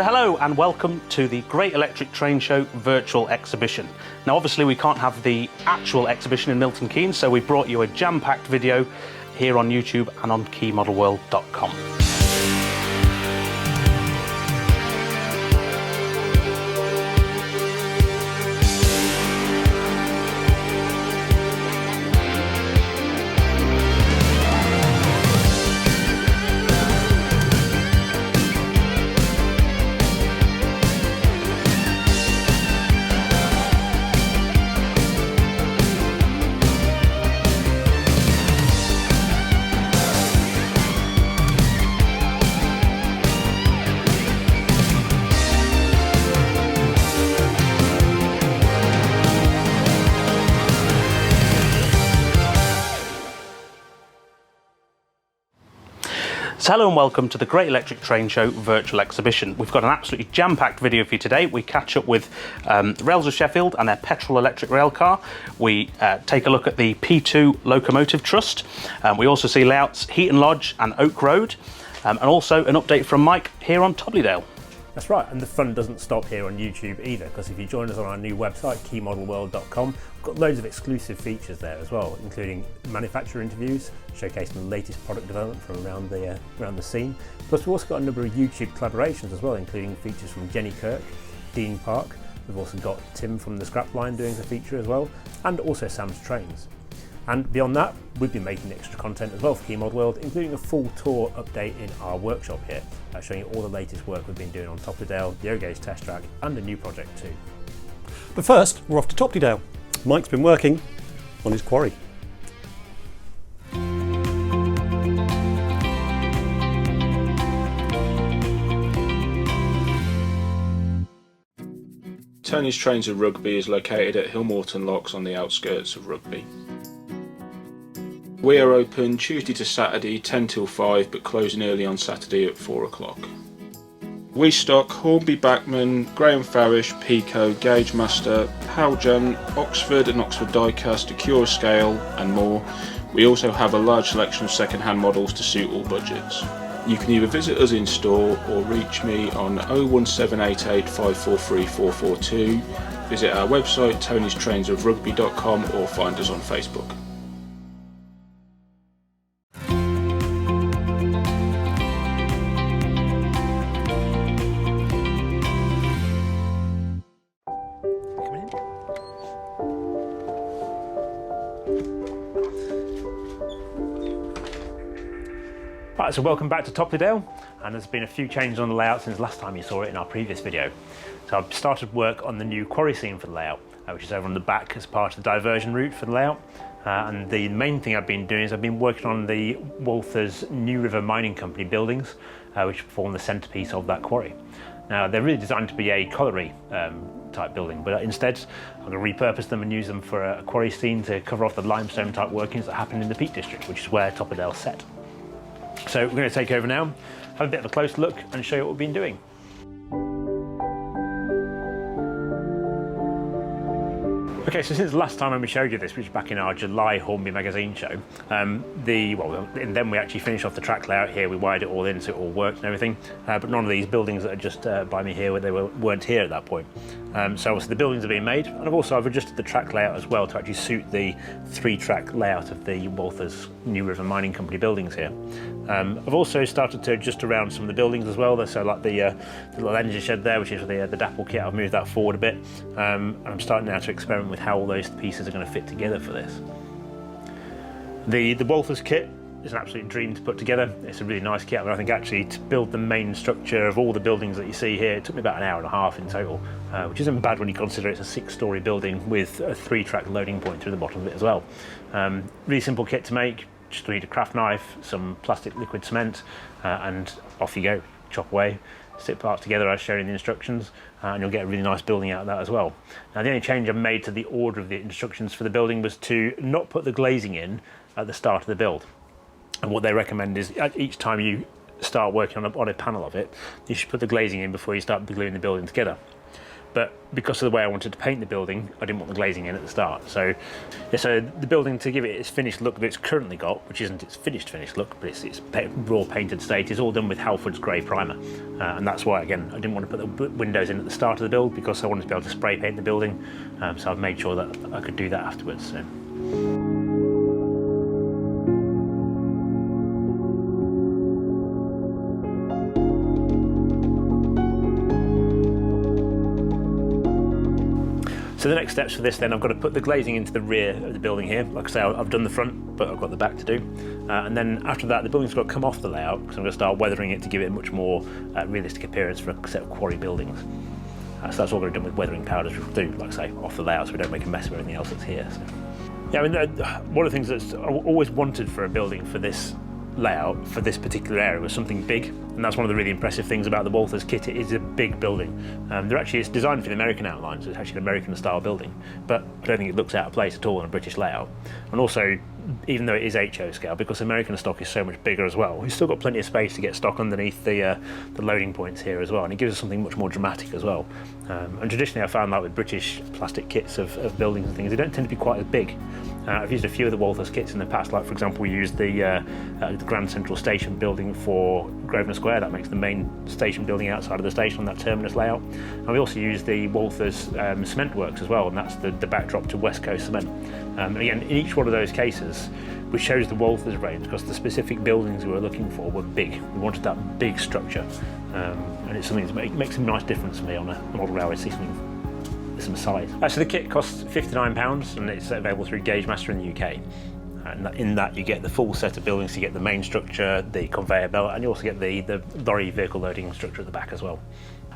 So hello and welcome to the Great Electric Train Show virtual exhibition. Now obviously we can't have the actual exhibition in Milton Keynes, so we brought you a jam-packed video here on YouTube and on keymodelworld.com. So hello and welcome to the Great Electric Train Show virtual exhibition. We've got an absolutely jam-packed video for you today. We catch up with Rails of Sheffield and their petrol electric rail car. We take a look at the P2 locomotive trust. We also see layouts Heaton Lodge and Oak Road, and also an update from Mike here on Toplydale. That's right, and the fun doesn't stop here on YouTube either, because if you join us on our new website, keymodelworld.com, we've got loads of exclusive features there as well, including manufacturer interviews, showcasing the latest product development from around the scene. Plus we've also got a number of YouTube collaborations as well, including features from Jenny Kirk, Dean Park. We've also got Tim from the Scrap Line doing a feature as well, and also Sam's Trains. And beyond that, we've been making extra content as well for Key Model World, including a full tour update in our workshop here, showing you all the latest work we've been doing on Toplydale, the O-Gauge test track, and a new project too. But first, we're off to Toplydale. Mike's been working on his quarry. Tony's Trains of Rugby is located at Hillmorton Locks on the outskirts of Rugby. We are open Tuesday to Saturday 10 till 5 but closing early on Saturday at 4 o'clock. We stock Hornby Bachmann, Graham Farish, Pico, Gauge Master, Howjan, Oxford and Oxford Diecast, Acura Scale and more. We also have a large selection of second-hand models to suit all budgets. You can either visit us in store or reach me on 01788 543 442, visit our website tonystrainsofrugby.com or find us on Facebook. Right, so welcome back to Toplydale, and there's been a few changes on the layout since last time you saw it in our previous video. So I've started work on the new quarry scene for the layout, which is over on the back as part of the diversion route for the layout. And the main thing I've been doing is I've been working on the Walther's New River Mining Company buildings, which form the centrepiece of that quarry. Now they're really designed to be a colliery type building, but instead I'm going to repurpose them and use them for a quarry scene to cover off the limestone type workings that happen in the Peak District, which is where Toplydale's set. So we're going to take over now, have a bit of a close look and show you what we've been doing. Okay, so since the last time when we showed you this, which was back in our July Hornby magazine show, and then we actually finished off the track layout here. We wired it all in so it all worked and everything, but none of these buildings that are just by me here, weren't here at that point. So obviously the buildings are being made, and I've adjusted the track layout as well to actually suit the 3-track layout of the Walther's New River Mining Company buildings here. I've also started to adjust around some of the buildings as well, so like the little engine shed there, which is the dapple kit. I've moved that forward a bit, and I'm starting now to experiment with how all those pieces are going to fit together for this. The Walther's kit is an absolute dream to put together. It's a really nice kit. I mean, I think actually to build the main structure of all the buildings that you see here, it took me about an hour and a half in total, which isn't bad when you consider it's a 6-storey building with a 3-track loading point through the bottom of it as well. Really simple kit to make. Just need a craft knife, some plastic liquid cement, and off you go. Chop away, stick parts together as shown in the instructions, and you'll get a really nice building out of that as well. Now the only change I made to the order of the instructions for the building was to not put the glazing in at the start of the build. And what they recommend is each time you start working on a panel of it, you should put the glazing in before you start gluing the building together. but because of the way I wanted to paint the building, I didn't want the glazing in at the start. So, yeah, so the building, to give it its finished look that it's currently got, which isn't its finished look, but it's raw painted state, is all done with Halford's grey primer. And that's why, again, I didn't want to put the windows in at the start of the build, because I wanted to be able to spray paint the building. So I've made sure that I could do that afterwards. So. So the next steps for this then, I've got to put the glazing into the rear of the building here. Like I say, I've done the front, but I've got the back to do. And then after that, the building's got to come off the layout, because I'm going to start weathering it to give it a much more realistic appearance for a set of quarry buildings. So that's all we're done with weathering powders, which we'll do, like I say, off the layout, so we don't make a mess of everything else that's here. So. Yeah, I mean, one of the things that I always wanted for a building for this layout, for this particular area, was something big, and that's one of the really impressive things about the Walthers kit. It is a big building. It's designed for the American outline, so it's actually an American style building, but I don't think it looks out of place at all in a British layout. And also, even though it is HO scale, because American stock is so much bigger as well, we've still got plenty of space to get stock underneath the loading points here as well, and it gives us something much more dramatic as well. And traditionally I found that with British plastic kits of buildings and things, they don't tend to be quite as big. I've used a few of the Walthers kits in the past, like for example we used the Grand Central Station building for Grosvenor Square. That makes the main station building outside of the station on that terminus layout. And we also used the Walthers cement works as well, and that's the backdrop to West Coast Cement. And again, in each one of those cases, we chose the Walthers range because the specific buildings we were looking for were big. We wanted that big structure, and it's something that makes a nice difference for me on a model railway, see something with some size. So the kit costs £59, and it's available through Gauge Master in the UK. And in that you get the full set of buildings. You get the main structure, the conveyor belt, and you also get the lorry vehicle loading structure at the back as well.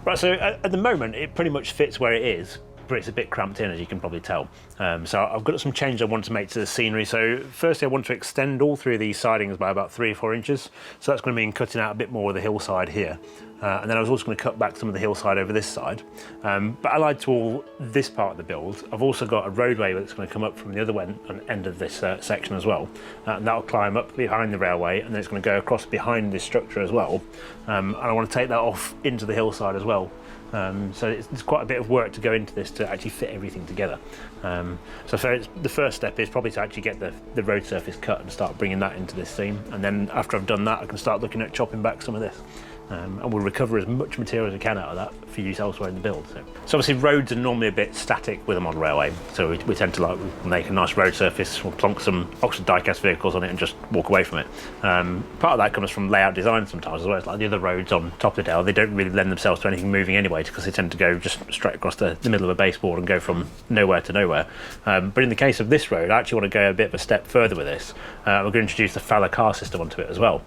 Right, so at the moment it pretty much fits where it is, but it's a bit cramped in, as you can probably tell. So I've got some changes I want to make to the scenery. So firstly I want to extend all three of these sidings by about 3 or 4 inches. So that's going to mean cutting out a bit more of the hillside here. And then I was also going to cut back some of the hillside over this side. But allied to all this part of the build, I've also got a roadway that's going to come up from the other end of this section as well. And that'll climb up behind the railway, and then it's going to go across behind this structure as well. And I want to take that off into the hillside as well. So it's quite a bit of work to go into this to actually fit everything together. So the first step is probably to actually get the road surface cut and start bringing that into this seam. And then after I've done that, I can start looking at chopping back some of this. And we'll recover as much material as we can out of that for use elsewhere in the build. So obviously roads are normally a bit static with a model railway, so we tend to make a nice road surface, we'll plonk some Oxford die-cast vehicles on it and just walk away from it. Part of that comes from layout design sometimes as well. It's like the other roads on top of the dale, they don't really lend themselves to anything moving anyway, because they tend to go just straight across the middle of a baseboard and go from nowhere to nowhere. But in the case of this road, I actually want to go a bit of a step further with this. We're going to introduce the Fowler car system onto it as well.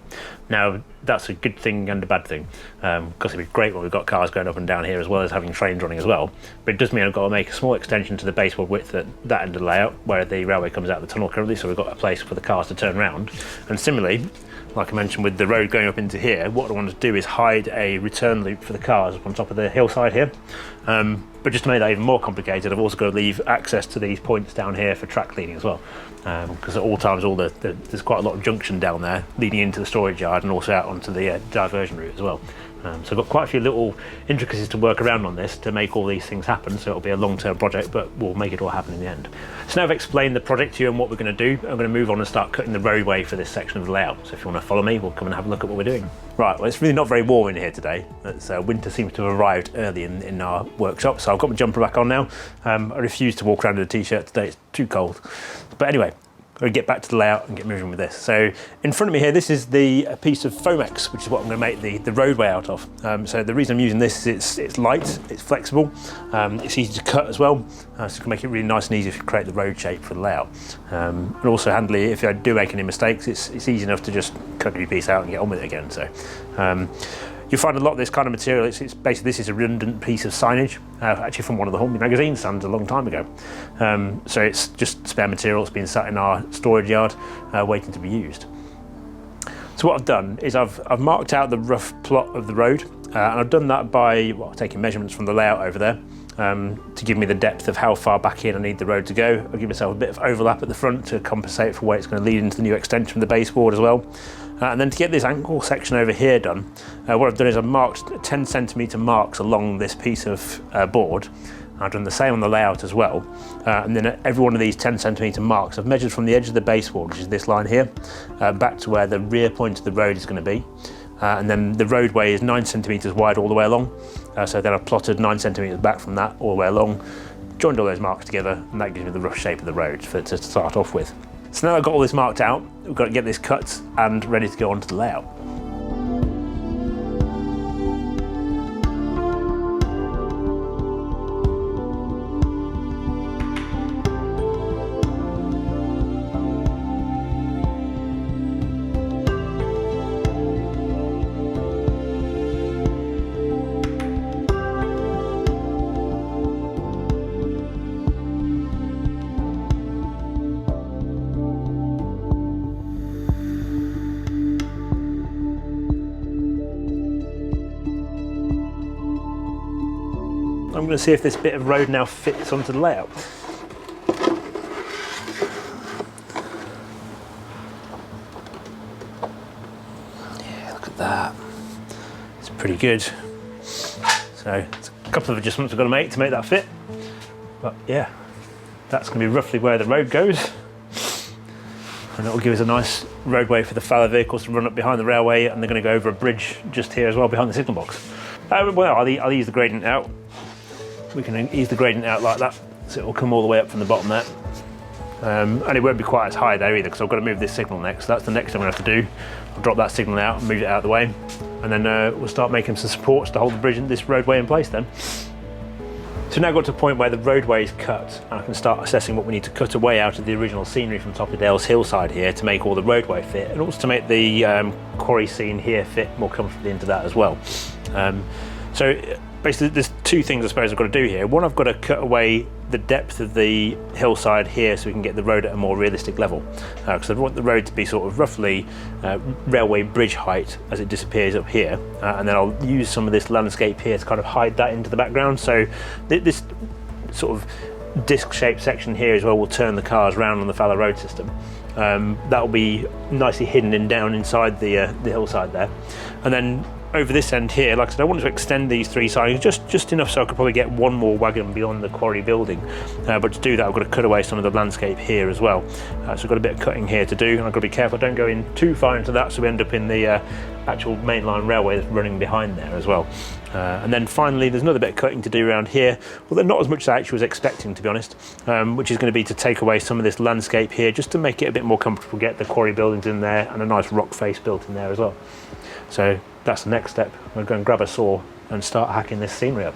Now that's a good thing and a bad thing, because it'd be great when we've got cars going up and down here as well as having trains running as well, but it does mean I've got to make a small extension to the baseboard width at that end of the layout where the railway comes out of the tunnel currently, so we've got a place for the cars to turn around. And similarly, like I mentioned with the road going up into here, what I want to do is hide a return loop for the cars up on top of the hillside here. But just to make that even more complicated, I've also got to leave access to these points down here for track cleaning as well, because at all times there's quite a lot of junction down there leading into the storage yard and also out onto the diversion route as well. So I've got quite a few little intricacies to work around on this to make all these things happen, so it'll be a long-term project, but we'll make it all happen in the end. So now I've explained the project to you and what we're going to do, I'm going to move on and start cutting the roadway for this section of the layout. So if you want to follow me, we'll come and have a look at what we're doing. Right, well, it's really not very warm in here today. Winter seems to have arrived early in our workshop, so I've got my jumper back on now. I refuse to walk around in a t-shirt today, it's too cold. But anyway, we'll get back to the layout and get moving with this. So in front of me here, this is the piece of Fomex, which is what I'm going to make the roadway out of. So the reason I'm using this is it's light, it's flexible, it's easy to cut as well, so it can make it really nice and easy if you create the road shape for the layout. And also handily, if I do make any mistakes, it's easy enough to just cut a new piece out and get on with it again. So you'll find a lot of this kind of material, it's basically, this is a redundant piece of signage, actually from one of the Hornby magazine stands a long time ago. So it's just spare material that's been sat in our storage yard waiting to be used. So what I've done is I've marked out the rough plot of the road, and I've done that by taking measurements from the layout over there to give me the depth of how far back in I need the road to go. I'll give myself a bit of overlap at the front to compensate for where it's going to lead into the new extension of the baseboard as well. And then to get this ankle section over here done, what I've done is I've marked 10cm marks along this piece of board. I've done the same on the layout as well. And then every one of these 10cm marks I've measured from the edge of the baseboard, which is this line here, back to where the rear point of the road is going to be. And then the roadway is 9cm wide all the way along. So then I've plotted 9cm back from that all the way along, joined all those marks together, and that gives me the rough shape of the road to start off with. So now I've got all this marked out, we've got to get this cut and ready to go on to the layout. I'm going to see if this bit of road now fits onto the layout. Yeah, look at that. It's pretty good. So it's a couple of adjustments I've got to make that fit. But yeah, that's going to be roughly where the road goes. And that will give us a nice roadway for the fallow vehicles to run up behind the railway, and they're going to go over a bridge just here as well behind the signal box. Well, I'll ease the gradient out. We can ease the gradient out like that, so it will come all the way up from the bottom there. And it won't be quite as high there either, because I've got to move this signal next. So that's the next thing I'm going to have to do. I'll drop that signal out and move it out of the way, and then we'll start making some supports to hold the bridge and this roadway in place then. So now I've got to a point where the roadway is cut, and I can start assessing what we need to cut away out of the original scenery from Toppydale's hillside here to make all the roadway fit, and also to make the quarry scene here fit more comfortably into that as well. So basically there's two things I suppose I've got to do here. One, I've got to cut away the depth of the hillside here so we can get the road at a more realistic level, because I want the road to be sort of roughly railway bridge height as it disappears up here, and then I'll use some of this landscape here to kind of hide that into the background. So this sort of disc shaped section here as well will turn the cars round on the fallow road system. That will be nicely hidden in down inside the hillside there. And then over this end here, like I said, I wanted to extend these three sidings just enough so I could probably get one more wagon beyond the quarry building. But to do that, I've got to cut away some of the landscape here as well. So I've got a bit of cutting here to do, and I've got to be careful I don't go in too far into that, so we end up in the actual mainline railway that's running behind there as well. And then finally, there's another bit of cutting to do around here, although not as much as I actually was expecting, to be honest, which is going to be to take away some of this landscape here, just to make it a bit more comfortable, get the quarry buildings in there and a nice rock face built in there as well. So that's the next step. I'm going to go and grab a saw and start hacking this scenery up.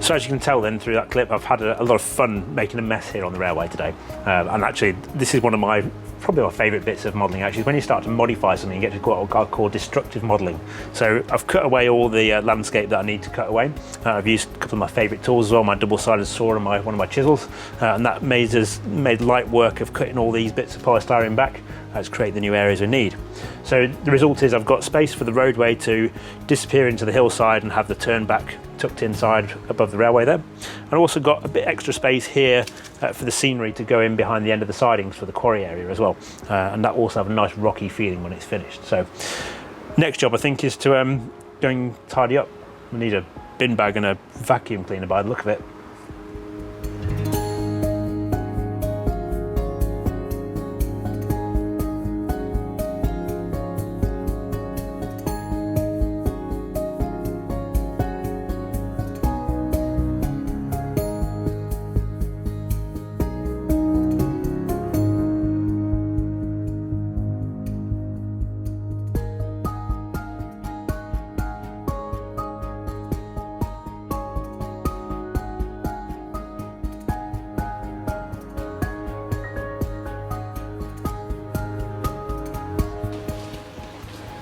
So as you can tell then through that clip, I've had a lot of fun making a mess here on the railway today. And actually, this is one of probably my favourite bits of modelling actually, is when you start to modify something, you get to what I call destructive modelling. So I've cut away all the landscape that I need to cut away. I've used a couple of my favourite tools as well, my double-sided saw and one of my chisels, and that made light work of cutting all these bits of polystyrene back to create the new areas we need. So the result is I've got space for the roadway to disappear into the hillside and have the turn back tucked inside above the railway there. And also got a bit extra space here for the scenery to go in behind the end of the sidings for the quarry area as well. And that also have a nice rocky feeling when it's finished. So next job I think is to go and tidy up. We need a bin bag and a vacuum cleaner by the look of it.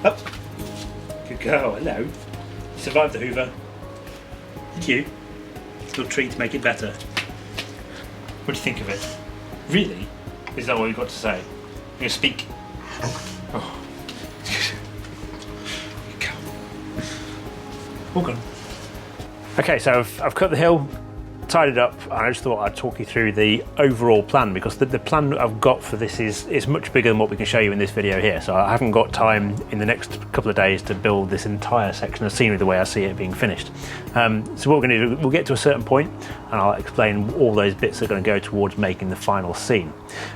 Up. Good girl, hello. You survived the Hoover. Thank you. Little treat to make it better. What do you think of it? Really? Is that what you've got to say? You're going to speak? Oh. Good girl. All gone. Okay, so I've cut the hill, tied it up, and I just thought I'd talk you through the overall plan, because the plan that I've got for this is much bigger than what we can show you in this video here. So I haven't got time in the next couple of days to build this entire section of scenery the way I see it being finished. So what we're going to do, we'll get to a certain point and I'll explain all those bits that are going to go towards making the final scene.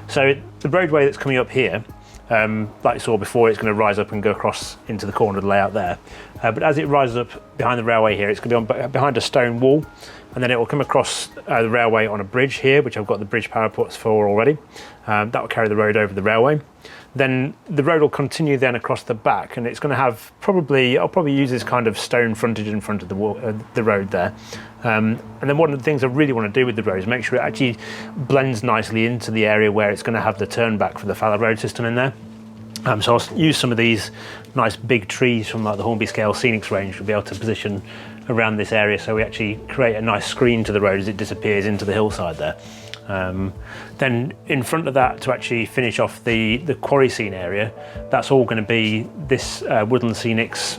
So the roadway that's coming up here, like you saw before, it's going to rise up and go across into the corner of the layout there. But as it rises up behind the railway here, it's going to be behind a stone wall, and then it will come across the railway on a bridge here, which I've got the bridge parapets for already. That will carry the road over the railway. Then the road will continue then across the back, and it's going to have I'll probably use this kind of stone frontage in front of the road there. And then one of the things I really want to do with the road is make sure it actually blends nicely into the area where it's going to have the turn back for the fallow road system in there. So I'll use some of these nice big trees from like the Hornby scale scenics range to be able to position around this area, so we actually create a nice screen to the road as it disappears into the hydrocloud there. Then in front of that, to actually finish off the quarry scene area, that's all going to be this Woodland Scenics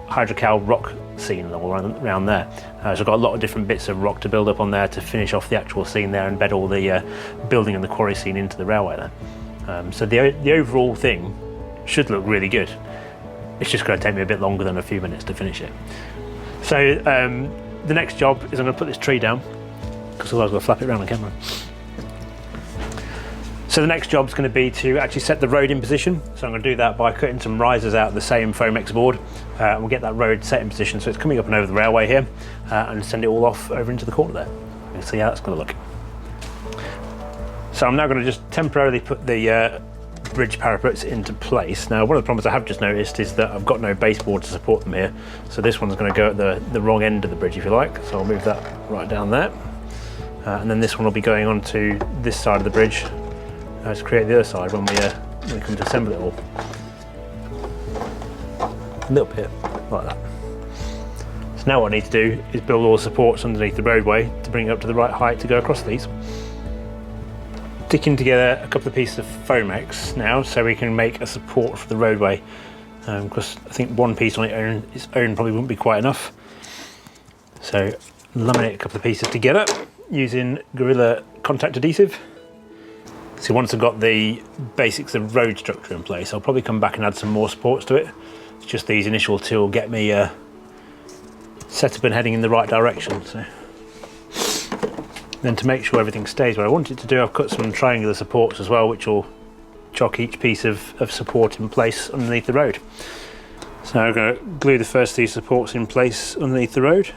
hydrocal rock scene all around there. So I've got a lot of different bits of rock to build up on there to finish off the actual scene there and bed all the building and the quarry scene into the railway there. So the overall thing should look really good. It's just going to take me a bit longer than a few minutes to finish it. So the next job is I'm going to put this tree down, because otherwise I've got to flap it around on camera. So the next job is going to be to actually set the road in position. So I'm going to do that by cutting some risers out of the same Fomex board. And we'll get that road set in position so it's coming up and over the railway here, and send it all off over into the corner there. We'll see how that's going to look. So I'm now going to just temporarily put the bridge parapets into place. Now, one of the problems I have just noticed is that I've got no baseboard to support them here. So this one's going to go at the wrong end of the bridge, if you like. So I'll move that right down there. And then this one will be going on to this side of the bridge to create the other side when we come to assemble it all. A little bit like that. So now what I need to do is build all the supports underneath the roadway to bring it up to the right height to go across these. Sticking together a couple of pieces of Fomex now so we can make a support for the roadway, because I think one piece on its own probably wouldn't be quite enough. So laminate a couple of pieces together using Gorilla contact adhesive. So once I've got the basics of road structure in place, I'll probably come back and add some more supports to it. It's just these initial two will get me set up and heading in the right direction. So then to make sure everything stays where I want it to do, I've cut some triangular supports as well, which will chock each piece of support in place underneath the road. So I'm going to glue the first of these supports in place underneath the road,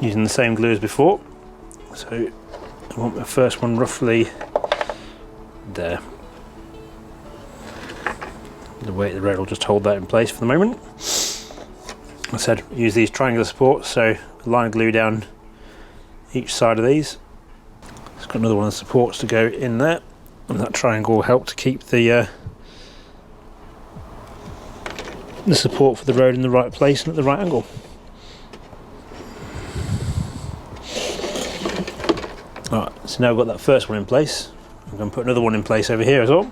using the same glue as before. So I want my first one roughly there. The weight of the road will just hold that in place for the moment. I said use these triangular supports, so a line of glue down each side of these. It's got another one of the supports to go in there, and that triangle will help to keep the support for the road in the right place and at the right angle. Alright, so now I've got that first one in place. I'm going to put another one in place over here as well.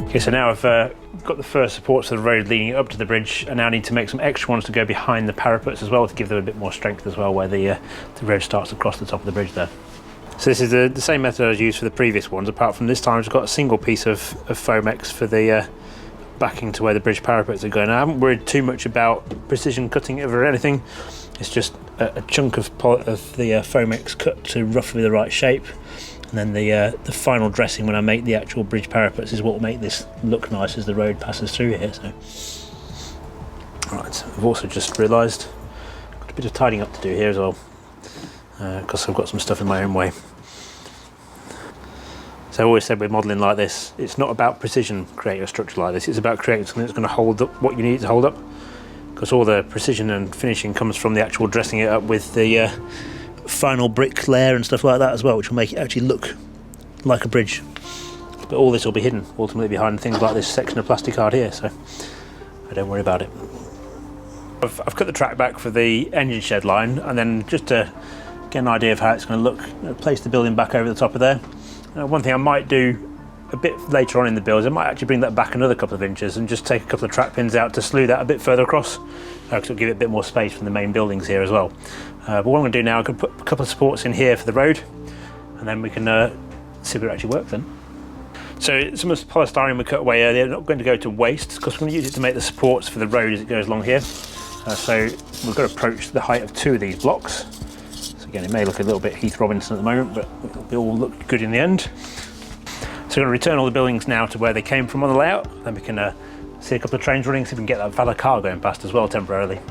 Okay, so now I've got the first supports of the road leading up to the bridge. I now need to make some extra ones to go behind the parapets as well, to give them a bit more strength as well, where the road starts across the top of the bridge there. So this is the same method I used for the previous ones, apart from this time I've got a single piece of Fomex for the backing to where the bridge parapets are going. I haven't worried too much about precision cutting it or anything. It's just a chunk of the Fomex cut to roughly the right shape. And then the final dressing when I make the actual bridge parapets is what will make this look nice as the road passes through here. So, right, so I've also just realised I've got a bit of tidying up to do here as well, because I've got some stuff in my own way. So I always said with modelling like this, it's not about precision creating a structure like this, it's about creating something that's going to hold up what you need it to hold up, because all the precision and finishing comes from the actual dressing it up with the final brick layer and stuff like that as well, which will make it actually look like a bridge. But all this will be hidden ultimately behind things like this section of plasticard here, so I don't worry about it. I've cut the track back for the engine shed line, and then just to get an idea of how it's going to look, place the building back over the top of there. One thing I might do a bit later on in the build, I might actually bring that back another couple of inches and just take a couple of track pins out to slew that a bit further across, because it'll give it a bit more space from the main buildings here as well. But what I'm going to do now, I'm going to put a couple of supports in here for the road, and then we can see if it actually works then. So some of the polystyrene we cut away earlier, not going to go to waste, because we're going to use it to make the supports for the road as it goes along here. So we've got to approach the height of 2 of these blocks. So again, it may look a little bit Heath Robinson at the moment, but it'll all look good in the end. So we're going to return all the buildings now to where they came from on the layout. Then we can see a couple of trains running, see if we can get that Valor car going past as well temporarily.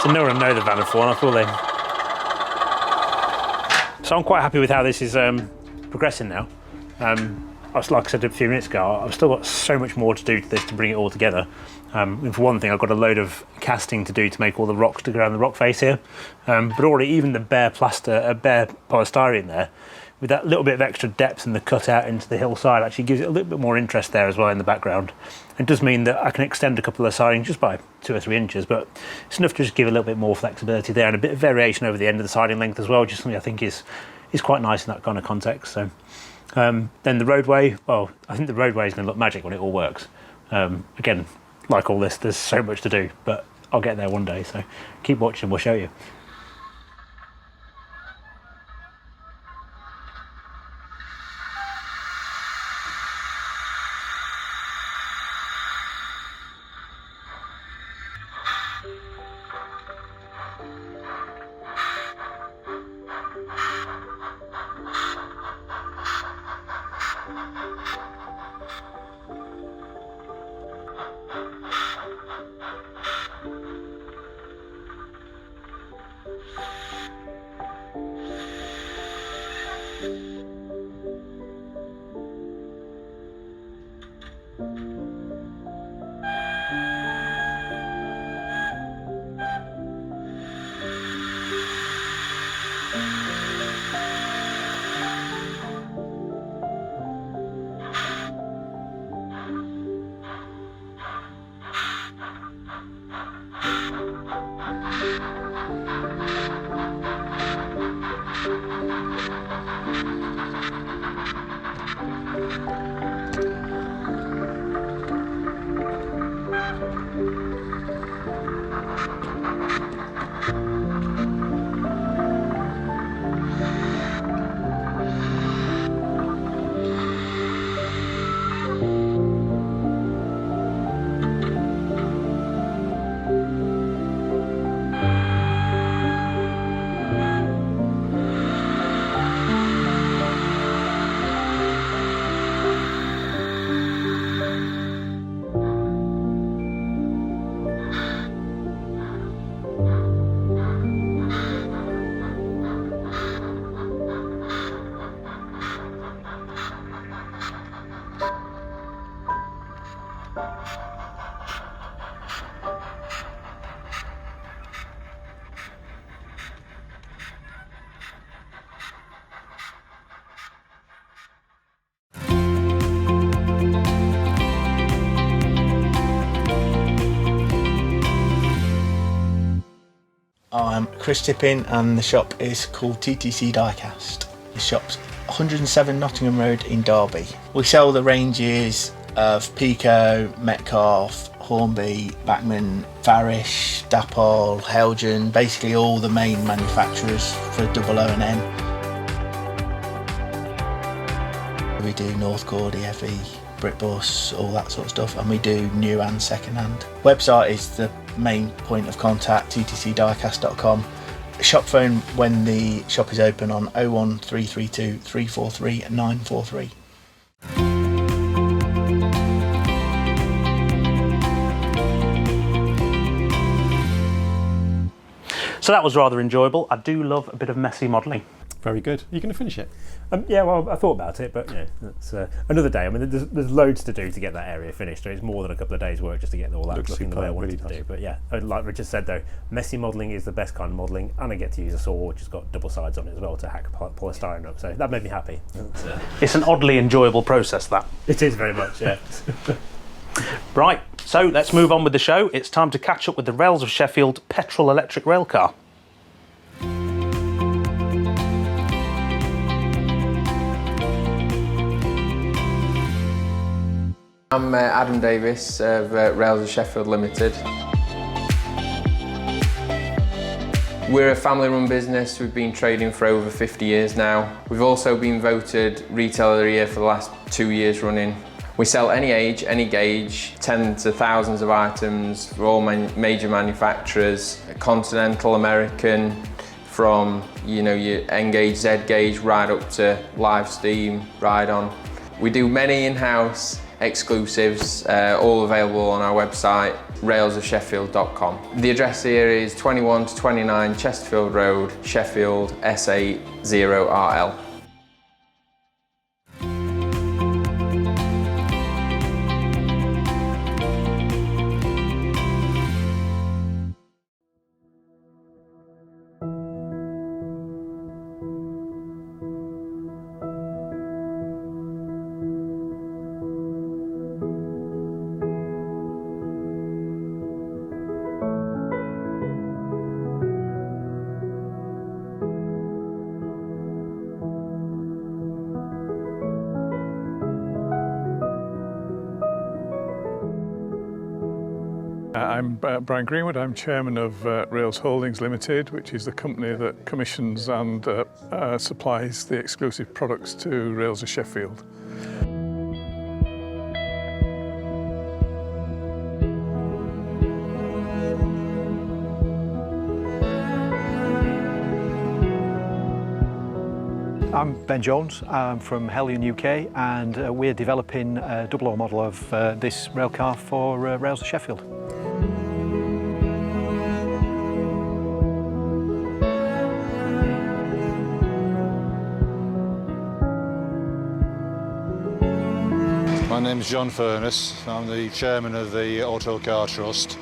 So no one will know the van have fallen off, will they? So I'm quite happy with how this is progressing now. Like I said a few minutes ago, I've still got so much more to do to this to bring it all together. And for one thing, I've got a load of casting to do to make all the rocks to go around the rock face here. But already even the bare polystyrene there, with that little bit of extra depth and the cut out into the hillside, actually gives it a little bit more interest there as well in the background. It does mean that I can extend a couple of sidings just by 2 or 3 inches, but it's enough to just give a little bit more flexibility there and a bit of variation over the end of the siding length as well, just something I think is quite nice in that kind of context. So then the roadway, well, I think the roadway is going to look magic when it all works. Again, like all this, there's so much to do, but I'll get there one day, so keep watching, we'll show you. I'm Chris Tippin and the shop is called TTCDIECAST. The shop's 107 Nottingham Road in Derby. We sell the ranges of Pico, Metcalfe, Hornby, Bachmann, Farish, Dapol, Helgen, basically all the main manufacturers for double O and N. We do North Cordy, FE, brick bus, all that sort of stuff, and we do new and second hand. Website is the main point of contact, ttcdiecast.com. Shop phone when the shop is open on 01332 343 943. So that was rather enjoyable. I do love a bit of messy modelling. Very good. Are you going to finish it? Yeah, well, I thought about it, but that's another day. I mean, there's loads to do to get that area finished. It's more than a couple of days' work just to get all that looking the way I wanted to do. But yeah, like Richard said though, messy modelling is the best kind of modelling, and I get to use a saw which has got double sides on it as well to hack polystyrene up. So that made me happy. It's an oddly enjoyable process, that. It is very much, yeah. Right, so let's move on with the show. It's time to catch up with the Rails of Sheffield petrol electric railcar. I'm Adam Davis of Rails of Sheffield Limited. We're a family-run business. We've been trading for over 50 years now. We've also been voted Retailer of the Year for the last 2 years running. We sell any age, any gauge, tens of thousands of items for all major manufacturers, continental, American, from your N-gauge, Z-gauge, right up to live steam, ride-on. We do many in-house exclusives, all available on our website, railsofsheffield.com. The address here is 21 to 29 Chesterfield Road, Sheffield, SA0RL. I'm Brian Greenwood. I'm chairman of Rails Holdings Limited, which is the company that commissions and supplies the exclusive products to Rails of Sheffield. I'm Ben Jones. I'm from Heeley UK, and we're developing a 00 model of this railcar for Rails of Sheffield. My name's John Furness. I'm the chairman of the Auto Car Trust.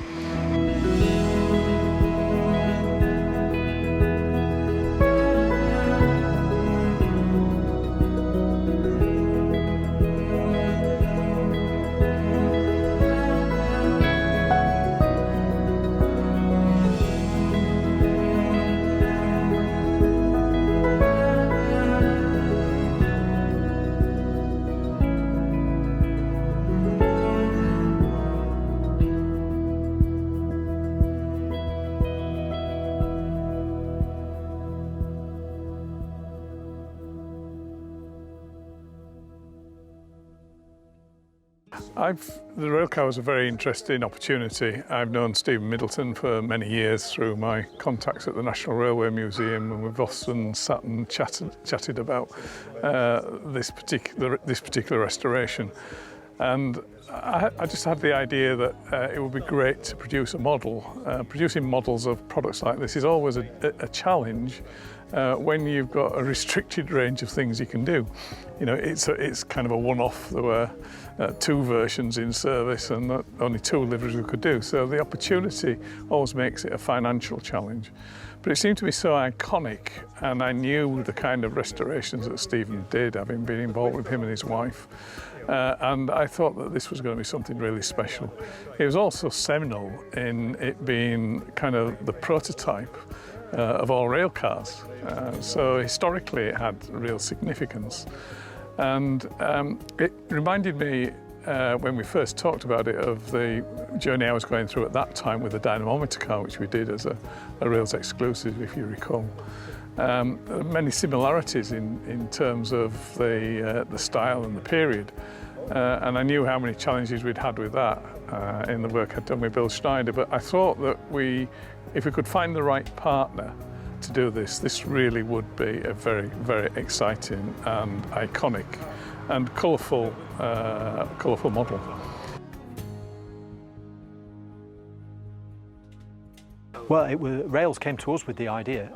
The railcar was a very interesting opportunity. I've known Stephen Middleton for many years through my contacts at the National Railway Museum, and we've often sat and chatted about this particular restoration. And I just had the idea that it would be great to produce a model. Producing models of products like this is always a challenge when you've got a restricted range of things you can do. You know, it's kind of a one-off. There were 2 versions in service and only 2 liveries we could do. So the opportunity always makes it a financial challenge. But it seemed to be so iconic, and I knew the kind of restorations that Stephen did, having been involved with him and his wife. And I thought that this was going to be something really special. It was also seminal in it being kind of the prototype of all rail cars. So historically it had real significance. And it reminded me, when we first talked about it, of the journey I was going through at that time with the dynamometer car, which we did as a Rails exclusive, if you recall. Many similarities in terms of the style and the period. and I knew how many challenges we'd had with that in the work I'd done with Bill Schneider, but I thought that if we could find the right partner to do this, this really would be a very, very exciting and iconic and colourful model. Well, Rails came to us with the idea.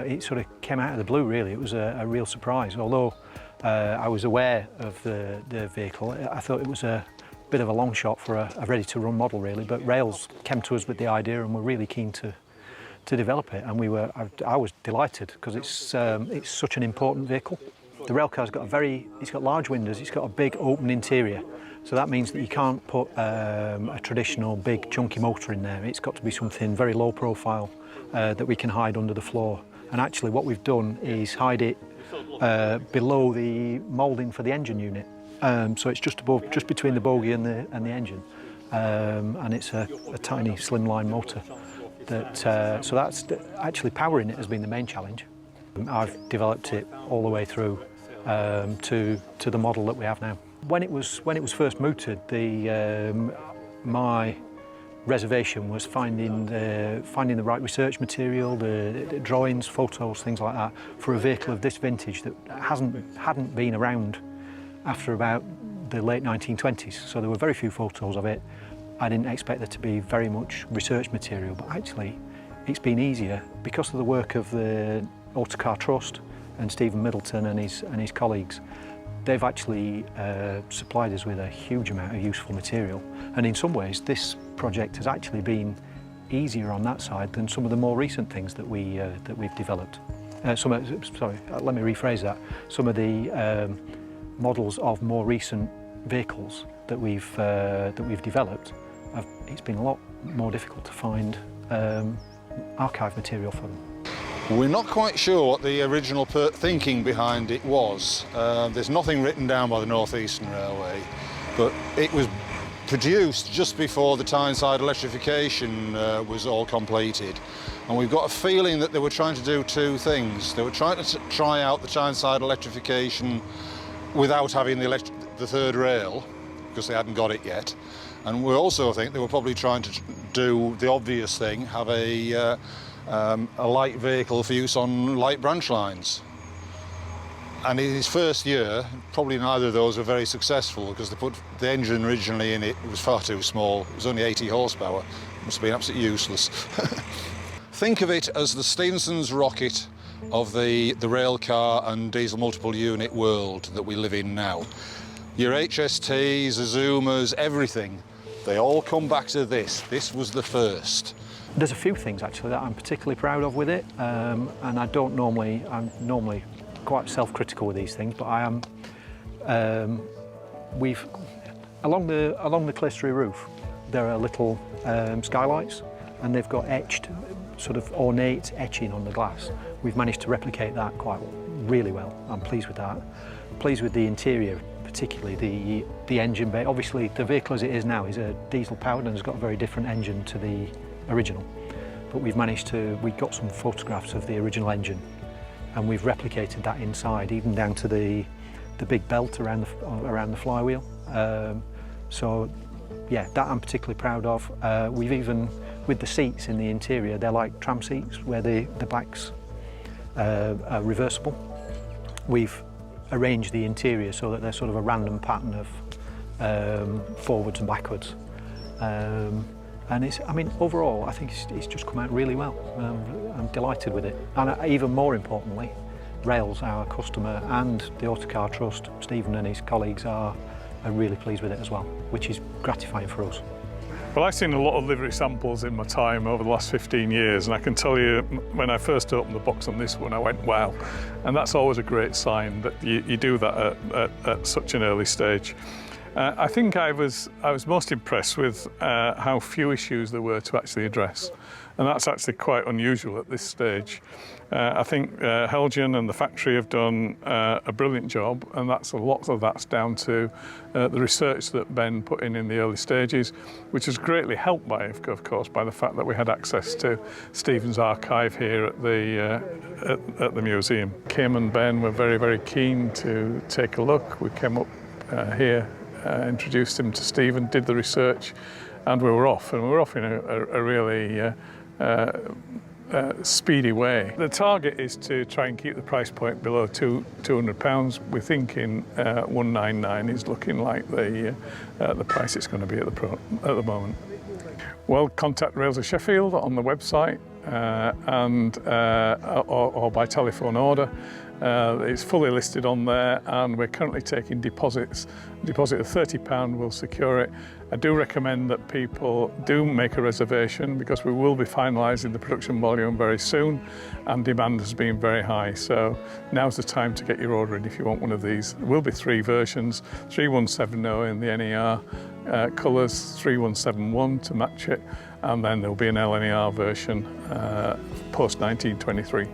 It sort of came out of the blue, really. It was a real surprise. Although I was aware of the vehicle, I thought it was a bit of a long shot for a ready-to-run model, really. But Rails came to us with the idea, and were really keen to develop it. And I was delighted, because it's such an important vehicle. The Railcar's it's got large windows. It's got a big open interior. So that means that you can't put a traditional big chunky motor in there. It's got to be something very low profile that we can hide under the floor. And actually what we've done is hide it below the moulding for the engine unit. So it's just between the bogie and the engine. And it's a tiny slimline motor. So that's actually powering it has been the main challenge. I've developed it all the way through to the model that we have now. When it was first mooted, my reservation was finding the right research material, the drawings, photos, things like that, for a vehicle of this vintage that hadn't been around after about the late 1920s. So there were very few photos of it. I didn't expect there to be very much research material, but actually it's been easier because of the work of the Autocar Trust and Stephen Middleton and his colleagues. They've actually supplied us with a huge amount of useful material, and in some ways this project has actually been easier on that side than some of the more recent things that we've developed. Let me rephrase that. Some of the models of more recent vehicles that we've developed, it's been a lot more difficult to find archive material for them. We're not quite sure what the original thinking behind it was. There's nothing written down by the North Eastern Railway, but it was produced just before the Tyneside electrification was all completed. And we've got a feeling that they were trying to do two things. They were trying to try out the Tyneside electrification without having the third rail, because they hadn't got it yet. And we also think they were probably trying to do the obvious thing, have a light vehicle for use on light branch lines. And in his first year, probably neither of those were very successful, because they put the engine originally in it was far too small. It was only 80 horsepower. It must have been absolutely useless. Think of it as the Stevenson's rocket of the rail car and diesel multiple unit world that we live in now. Your HSTs, Azumas, everything, they all come back to this. This was the first. There's a few things actually that I'm particularly proud of with it, and I'm normally quite self-critical with these things, but I am. Along the clerestory roof, there are little skylights, and they've got etched, sort of ornate etching on the glass. We've managed to replicate that really well. I'm pleased with that. Pleased with the interior, particularly the engine bay. Obviously, the vehicle as it is now is a diesel powered and has got a very different engine to the original. But we've got some photographs of the original engine, and we've replicated that inside, even down to the big belt around the flywheel. So yeah, that I'm particularly proud of. We've even, with the seats in the interior, they're like tram seats where the backs are reversible. We've arranged the interior so that they're sort of a random pattern of forwards and backwards. And overall, I think it's just come out really well. I'm delighted with it. And even more importantly, Rails, our customer, and the Autocar Trust, Stephen and his colleagues are really pleased with it as well, which is gratifying for us. Well, I've seen a lot of livery samples in my time over the last 15 years, and I can tell you, when I first opened the box on this one, I went, wow. And that's always a great sign that you do that at such an early stage. I think I was most impressed with how few issues there were to actually address, and that's actually quite unusual at this stage. I think Helgen and the factory have done a brilliant job, and a lot of that's down to the research that Ben put in the early stages, which was greatly helped by, of course, by the fact that we had access to Stephen's archive here at the museum. Kim and Ben were very, very keen to take a look. We came up here introduced him to Stephen, did the research, and we were off. And we were off in a really speedy way. The target is to try and keep the price point below £200. We're thinking 199 is looking like the price it's going to be at the moment. Well, contact Rails of Sheffield on the website or by telephone order. It's fully listed on there, and we're currently taking deposits. A deposit of £30 will secure it. I do recommend that people do make a reservation, because we will be finalising the production volume very soon, and demand has been very high. So now's the time to get your order in if you want one of these. There will be 3 versions: 3170 in the NER colours, 3171 to match it, and then there'll be an LNER version post 1923.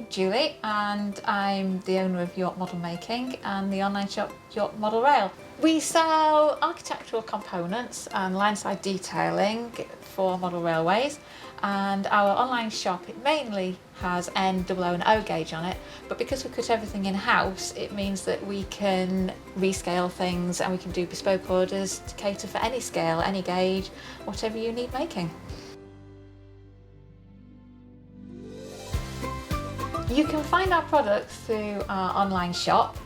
Julie, and I'm the owner of York Modelmaking and the online shop York Model Rail. We sell architectural components and lineside detailing for model railways, and our online shop, it mainly has N, OO and O gauge on it, but because we cut everything in-house, it means that we can rescale things and we can do bespoke orders to cater for any scale, any gauge, whatever you need making. You can find our products through our online shop,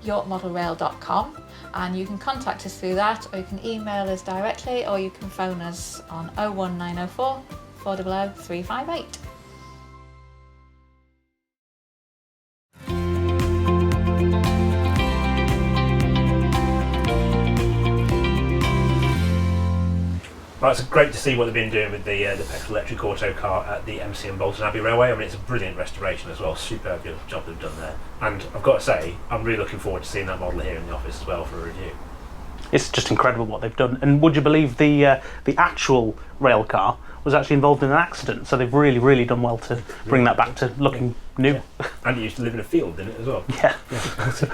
yorkmodelrail.com, and you can contact us through that, or you can email us directly, or you can phone us on 01904 400 358. Well, it's great to see what they've been doing with the petrol electric auto car at the MC and Bolton Abbey Railway. I mean, it's a brilliant restoration as well. Superb job they've done there. And I've got to say, I'm really looking forward to seeing that model here in the office as well for a review. It's just incredible what they've done. And would you believe the actual rail car was actually involved in an accident? So they've really done well to bring that back to looking new. Yeah. And it used to live in a field, didn't it, as well? Yeah. So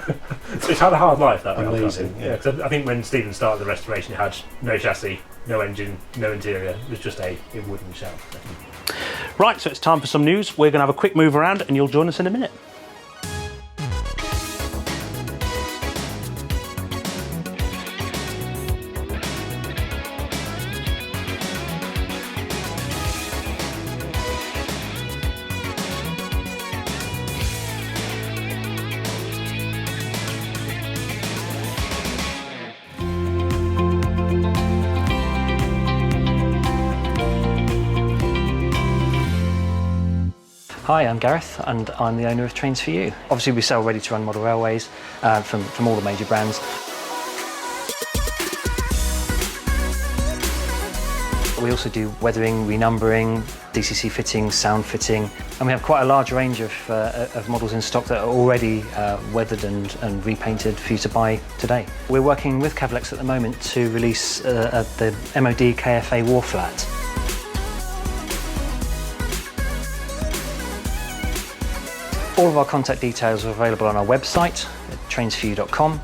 it's had a hard life, that rail car. Amazing. Yeah. I think when Stephen started the restoration, it had no chassis, no engine, no interior. It was just a wooden shell. Right, so it's time for some news. We're going to have a quick move around and you'll join us in a minute. Hi, I'm Gareth and I'm the owner of Trains For You. Obviously we sell ready-to-run model railways from all the major brands. We also do weathering, renumbering, DCC fitting, sound fitting, and we have quite a large range of models in stock that are already weathered and repainted for you to buy today. We're working with Cavalex at the moment to release the MOD KFA War Flat. All of our contact details are available on our website at trainsforyou.com,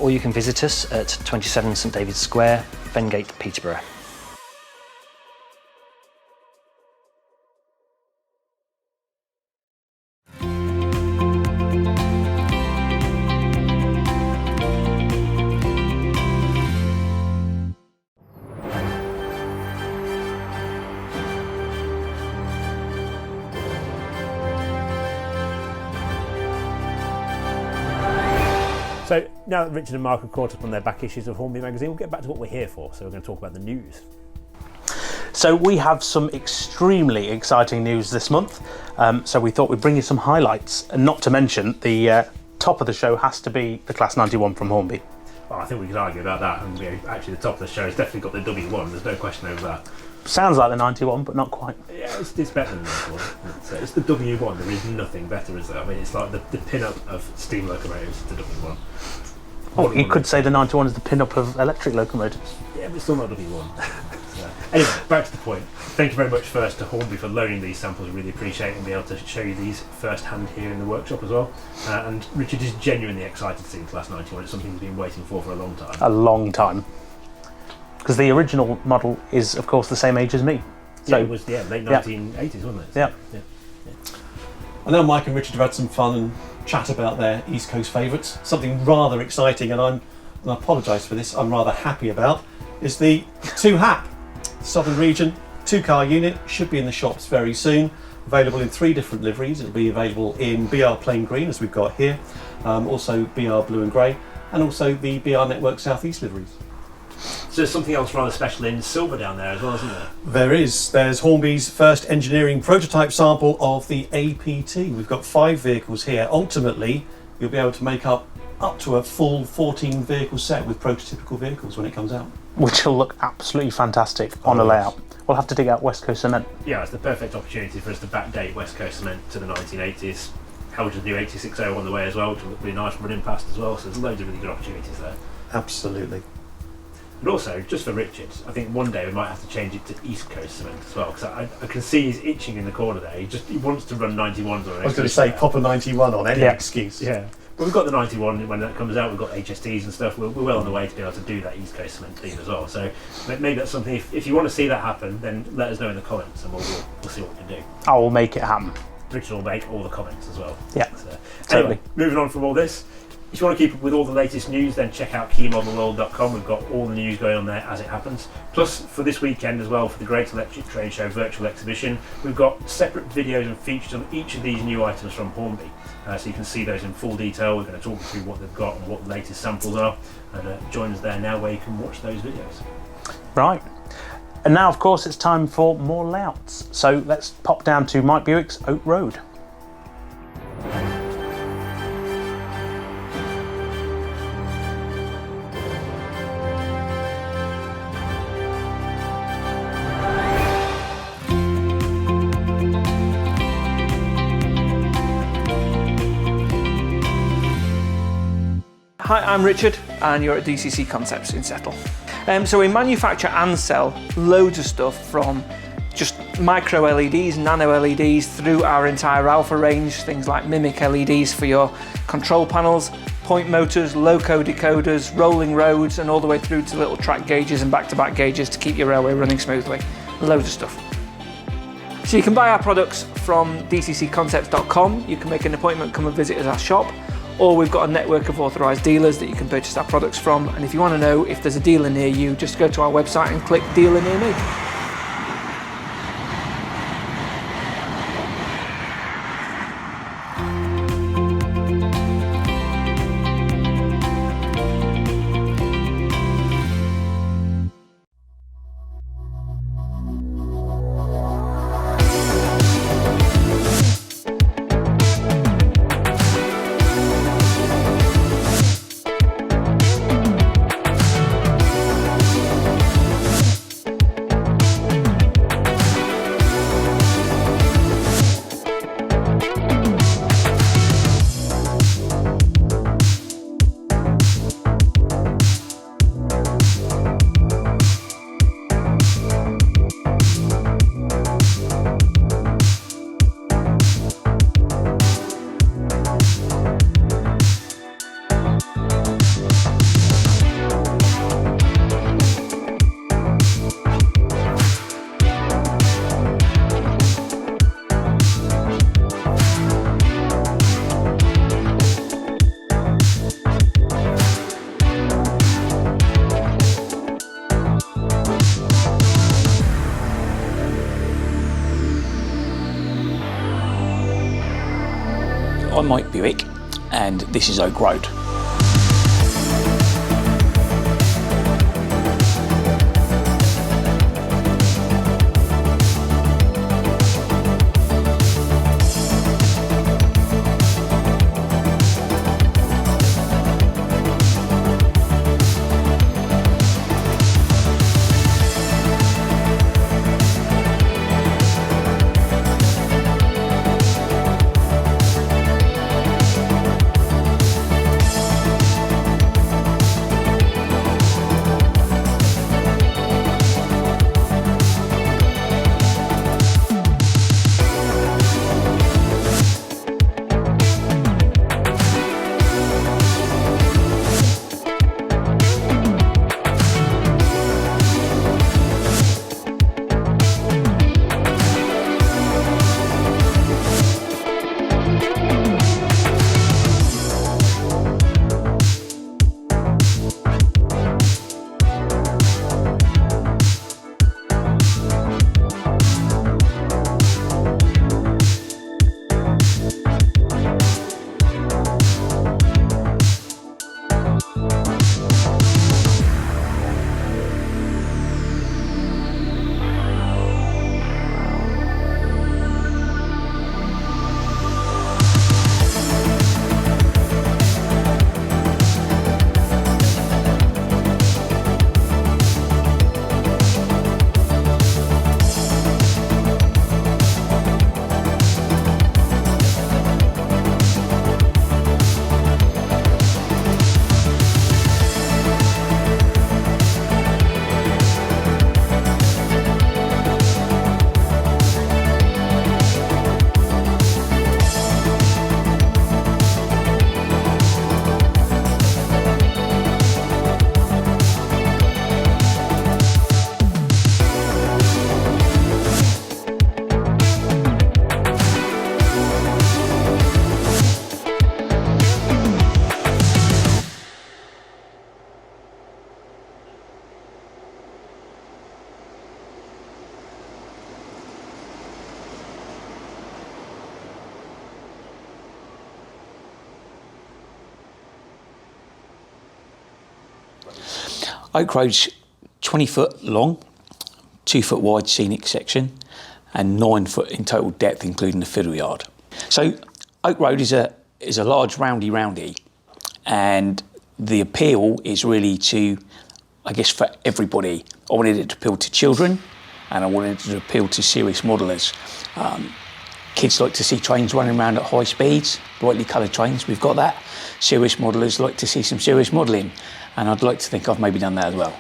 or you can visit us at 27 St David's Square, Fengate, Peterborough. So now that Richard and Mark have caught up on their back issues of Hornby magazine, we'll get back to what we're here for. So we're going to talk about the news. So we have some extremely exciting news this month. So we thought we'd bring you some highlights, and not to mention the top of the show has to be the Class 91 from Hornby. Well, I think we could argue about that. And actually, the top of the show has definitely got the W1. There's no question over that. Sounds like the 91, but not quite. Yeah, it's better than the 91. It's the W1. There is nothing better, is there? I mean, it's like the pin-up of steam locomotives, the W1. Oh, you could say the 91 is the pin-up of electric locomotives. Yeah, but it's still not W1. So, anyway, back to the point. Thank you very much first to Hornby for loaning these samples. I really appreciate it and be able to show you these first-hand here in the workshop as well. And Richard is genuinely excited to see the Class 91. It's something he's been waiting for a long time. A long time. Because the original model is, of course, the same age as me. So, yeah, it was late 1980s, wasn't it? Yeah. I know Mike and Richard have had some fun and chat about their East Coast favourites. Something rather exciting, and I apologise for this, I'm rather happy about, is the 2HAP Southern Region 2-car unit. Should be in the shops very soon. Available in 3 different liveries. It'll be available in BR Plain Green, as we've got here, also BR Blue and Grey, and also the BR Network South East liveries. So there's something else rather special in silver down there as well, isn't there? There is. There's Hornby's first engineering prototype sample of the APT. We've got 5 vehicles here. Ultimately, you'll be able to make up to a full 14 vehicle set with prototypical vehicles when it comes out. Which will look absolutely fantastic on a layout. We'll have to dig out West Coast Cement. Yeah, it's the perfect opportunity for us to backdate West Coast Cement to the 1980s. Held new 860 on the way as well, which will look really nice running past as well. So there's loads of really good opportunities there. Absolutely. And also, just for Richard, I think one day we might have to change it to East Coast Cement as well, because I can see he's itching in the corner there. He wants to run 91s on it. I was going to say pop a 91 on any excuse. Yeah. But we've got the 91 when that comes out. We've got HSTs and stuff. We're well on the way to be able to do that East Coast Cement theme as well. So maybe that's something. If you want to see that happen, then let us know in the comments, and we'll see what we can do. I will make it happen. Richard will make all the comments as well. Yeah. So, totally. Anyway, moving on from all this. If you want to keep up with all the latest news, then check out keymodelworld.com. We've got all the news going on there as it happens. Plus, for this weekend as well, for the Great Electric Train Show virtual exhibition, we've got separate videos and features on each of these new items from Hornby. So you can see those in full detail. We're going to talk you through what they've got and what the latest samples are. And join us there now where you can watch those videos. Right. And now, of course, it's time for more layouts. So let's pop down to Mike Buick's Oak Road. Hi, I'm Richard and you're at DCC Concepts in Settle. So we manufacture and sell loads of stuff from just micro LEDs, nano LEDs through our entire Alpha range, things like Mimic LEDs for your control panels, point motors, Loco decoders, rolling roads, and all the way through to little track gauges and back-to-back gauges to keep your railway running smoothly. Loads of stuff. So you can buy our products from dccconcepts.com. You can make an appointment, come and visit us at our shop, or we've got a network of authorised dealers that you can purchase our products from. And if you want to know if there's a dealer near you, just go to our website and click Dealer Near Me. I'm Mike Buick and this is Oak Road. Oak Road's 20 foot long, 2 foot wide scenic section, and 9 foot in total depth, including the fiddle yard. So Oak Road is a large roundy, and the appeal is really to, I guess, for everybody. I wanted it to appeal to children, and I wanted it to appeal to serious modellers. Kids like to see trains running around at high speeds, brightly coloured trains, we've got that. Serious modellers like to see some serious modelling, and I'd like to think I've maybe done that as well.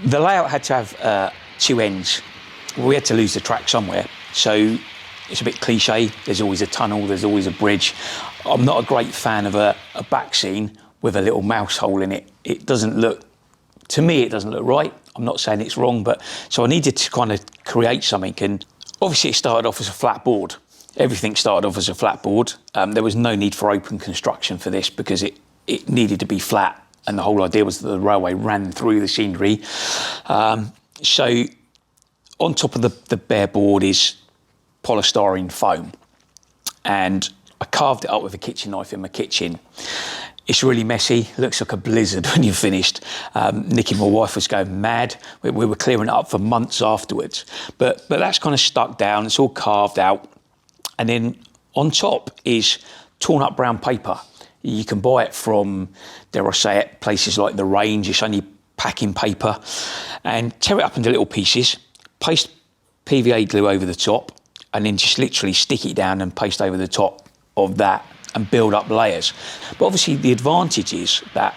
The layout had to have 2 ends. We had to lose the track somewhere, so it's a bit cliche. There's always a tunnel, there's always a bridge. I'm not a great fan of a back scene with a little mouse hole in it. It doesn't look, to me, it doesn't look right. I'm not saying it's wrong, but so I needed to kind of create something, and obviously it started off as a flat board. Everything started off as a flat board. There was no need for open construction for this because it needed to be flat, and the whole idea was that the railway ran through the scenery. So on top of the bare board is polystyrene foam, and I carved it up with a kitchen knife in my kitchen. It's really messy, looks like a blizzard when you're finished. Nikki, my wife, was going mad. We were clearing it up for months afterwards. But that's kind of stuck down, it's all carved out. And then on top is torn up brown paper. You can buy it from, dare I say it, places like The Range. It's only packing paper. And tear it up into little pieces, paste PVA glue over the top, and then just literally stick it down and paste over the top of that and build up layers. But obviously the advantage is that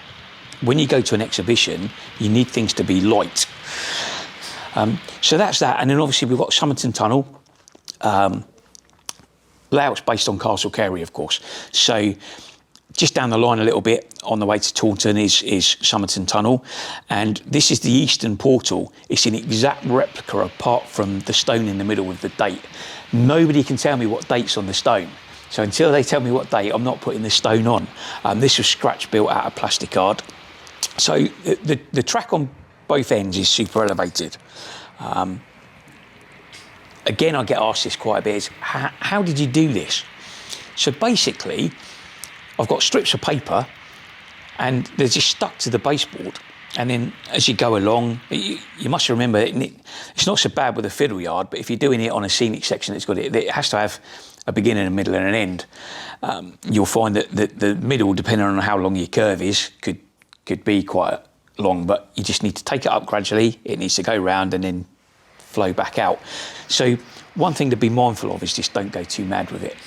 when you go to an exhibition, you need things to be light. So that's that. And then obviously we've got Somerton Tunnel. Layout's based on Castle Carey, of course. So just down the line a little bit on the way to Taunton is Somerton Tunnel. And this is the eastern portal. It's an exact replica apart from the stone in the middle with the date. Nobody can tell me what date's on the stone. So until they tell me what date, I'm not putting the stone on. This was scratch built out of plastic card. So the track on both ends is super elevated. Again, I get asked this quite a bit, is how did you do this? So basically, I've got strips of paper and they're just stuck to the baseboard. And then as you go along, you must remember, it's not so bad with a fiddle yard, but if you're doing it on a scenic section, it has to have a beginning, a middle and an end. You'll find that the middle, depending on how long your curve is, could be quite long, but you just need to take it up gradually. It needs to go round and then flow back out. So one thing to be mindful of is just don't go too mad with it.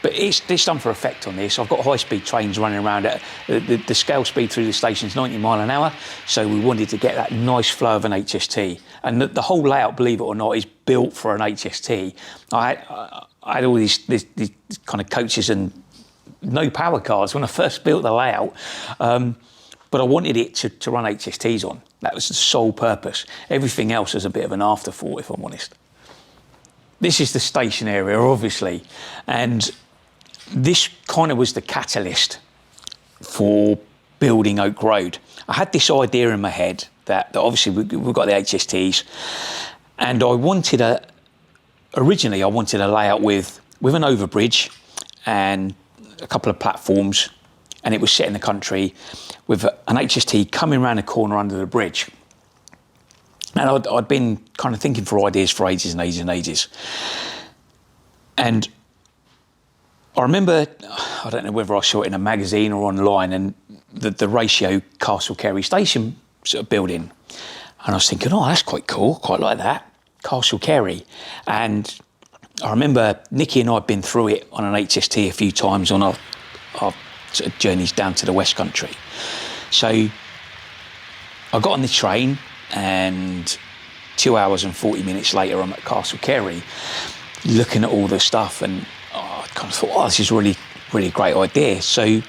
But it's done for effect on this. I've got high-speed trains running around at the scale speed through the station's 90 mile an hour. So we wanted to get that nice flow of an HST. And the whole layout, believe it or not, is built for an HST. I had all these kind of coaches and no power cards when I first built the layout. But I wanted it to run HSTs on. That was the sole purpose. Everything else was a bit of an afterthought, if I'm honest. This is the station area, obviously. And this kind of was the catalyst for building Oak Road. I had this idea in my head that obviously we've got the HSTs, and originally I wanted a layout with an overbridge and a couple of platforms, and it was set in the country with an HST coming around the corner under the bridge. And I'd been kind of thinking for ideas for ages and ages and ages. And I remember, I don't know whether I saw it in a magazine or online, and the ratio Castle Carey Station sort of building. And I was thinking, oh, that's quite cool, quite like that, Castle Carey. And I remember Nikki and I had been through it on an HST a few times on our sort of journeys down to the West Country. So I got on the train, and 2 hours and 40 minutes later, I'm at Castle Carey looking at all the stuff, and I kind of thought, oh, this is really, really a great idea. So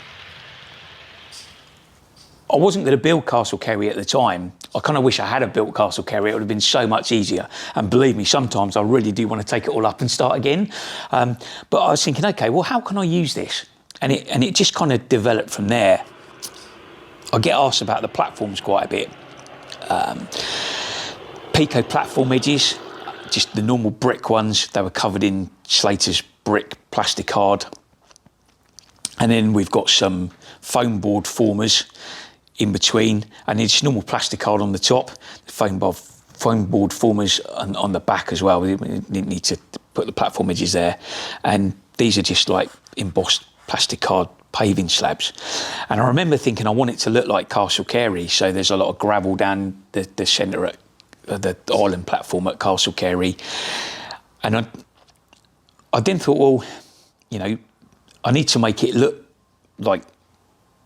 I wasn't going to build Castle Carey at the time. I kind of wish I had built Castle Carey. It would have been so much easier. And believe me, sometimes I really do want to take it all up and start again. But I was thinking, okay, well, how can I use this? And it just kind of developed from there. I get asked about the platforms quite a bit. Pico platform edges, just the normal brick ones. They were covered in Slater's brick plastic card. And then we've got some foam board formers in between, and then just normal plastic card on the top, foam board formers on the back as well. We didn't need to put the platform edges there, and these are just like embossed plastic card paving slabs. And I remember thinking I want it to look like Castle Carey, so there's a lot of gravel down the centre at the island platform at Castle Carey, and I then thought, well, you know, I need to make it look like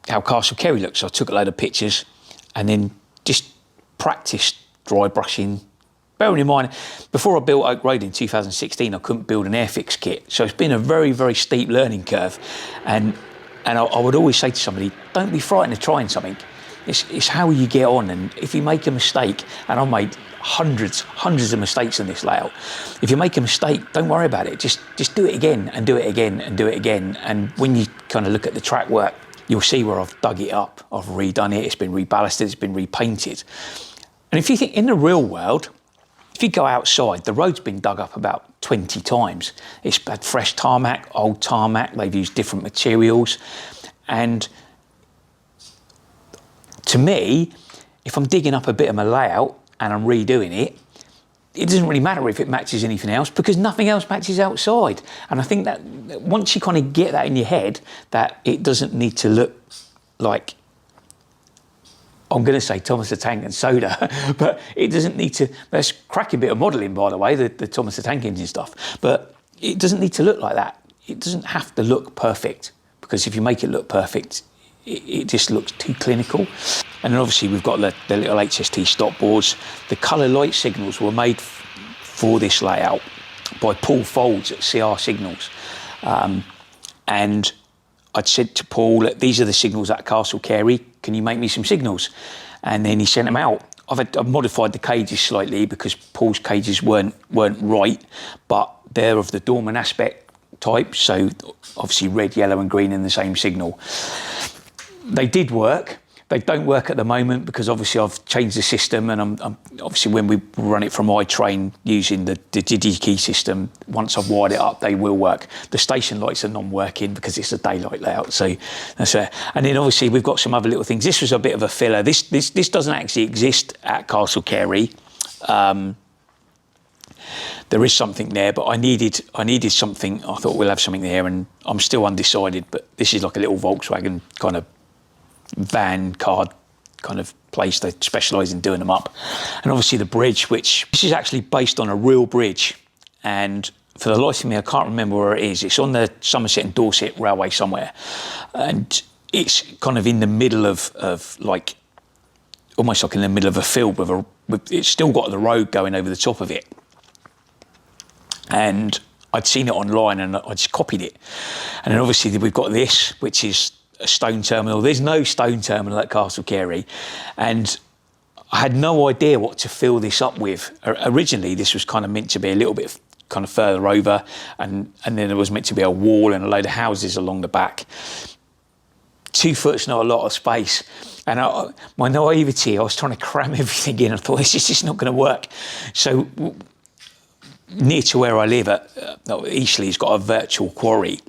how Castle Carey looks. So I took a load of pictures and then just practiced dry brushing. Bearing in mind, before I built Oak Road in 2016, I couldn't build an Airfix kit. So it's been a very, very steep learning curve. And I would always say to somebody, don't be frightened of trying something. It's how you get on. And if you make a mistake, and I've made hundreds of mistakes in this layout. If you make a mistake, don't worry about it. Just do it again and do it again and do it again. And when you kind of look at the track work, you'll see where I've dug it up, I've redone it, it's been reballasted, it's been repainted. And if you think in the real world, if you go outside, the road's been dug up about 20 times. It's had fresh tarmac, old tarmac, they've used different materials. And to me, if I'm digging up a bit of my layout and I'm redoing it, it doesn't really matter if it matches anything else because nothing else matches outside. And I think that once you kind of get that in your head, that it doesn't need to look like, I'm going to say Thomas the Tank and Soda, but it doesn't need to, that's a cracking bit of modelling, by the way, the Thomas the Tank engine stuff, but it doesn't need to look like that. It doesn't have to look perfect, because if you make it look perfect, it just looks too clinical. And then obviously we've got the little HST stop boards. The colour light signals were made for this layout by Paul Folds at CR Signals. And I'd said to Paul, these are the signals at Castle Carey, can you make me some signals? And then he sent them out. I've modified the cages slightly because Paul's cages weren't right, but they're of the Dorman aspect type, so obviously red, yellow and green in the same signal. They did work. They don't work at the moment because obviously I've changed the system, and I'm obviously when we run it from iTrain using the DigiKey system, once I've wired it up, they will work. The station lights are non-working because it's a daylight layout, so that's it. And then obviously we've got some other little things. This was a bit of a filler. This doesn't actually exist at Castle Carey. There is something there, but I needed something. I thought we'll have something there, and I'm still undecided. But this is like a little Volkswagen kind of van card kind of place. They specialise in doing them up. And obviously the bridge, which this is actually based on a real bridge, and for the life of me I can't remember where it is. It's on the Somerset and Dorset Railway somewhere, and it's kind of in the middle of like almost like in the middle of a field with it's still got the road going over the top of it. And I'd seen it online and I just copied it. And then obviously we've got this, which is a stone terminal. There's no stone terminal at Castle Carey, and I had no idea what to fill this up with. Originally this was kind of meant to be a little bit kind of further over, and then there was meant to be a wall and a load of houses along the back. 2 foot's not a lot of space, and my naivety, I was trying to cram everything in. I thought this is just not going to work. So near to where I live at Eastleigh's got a virtual quarry,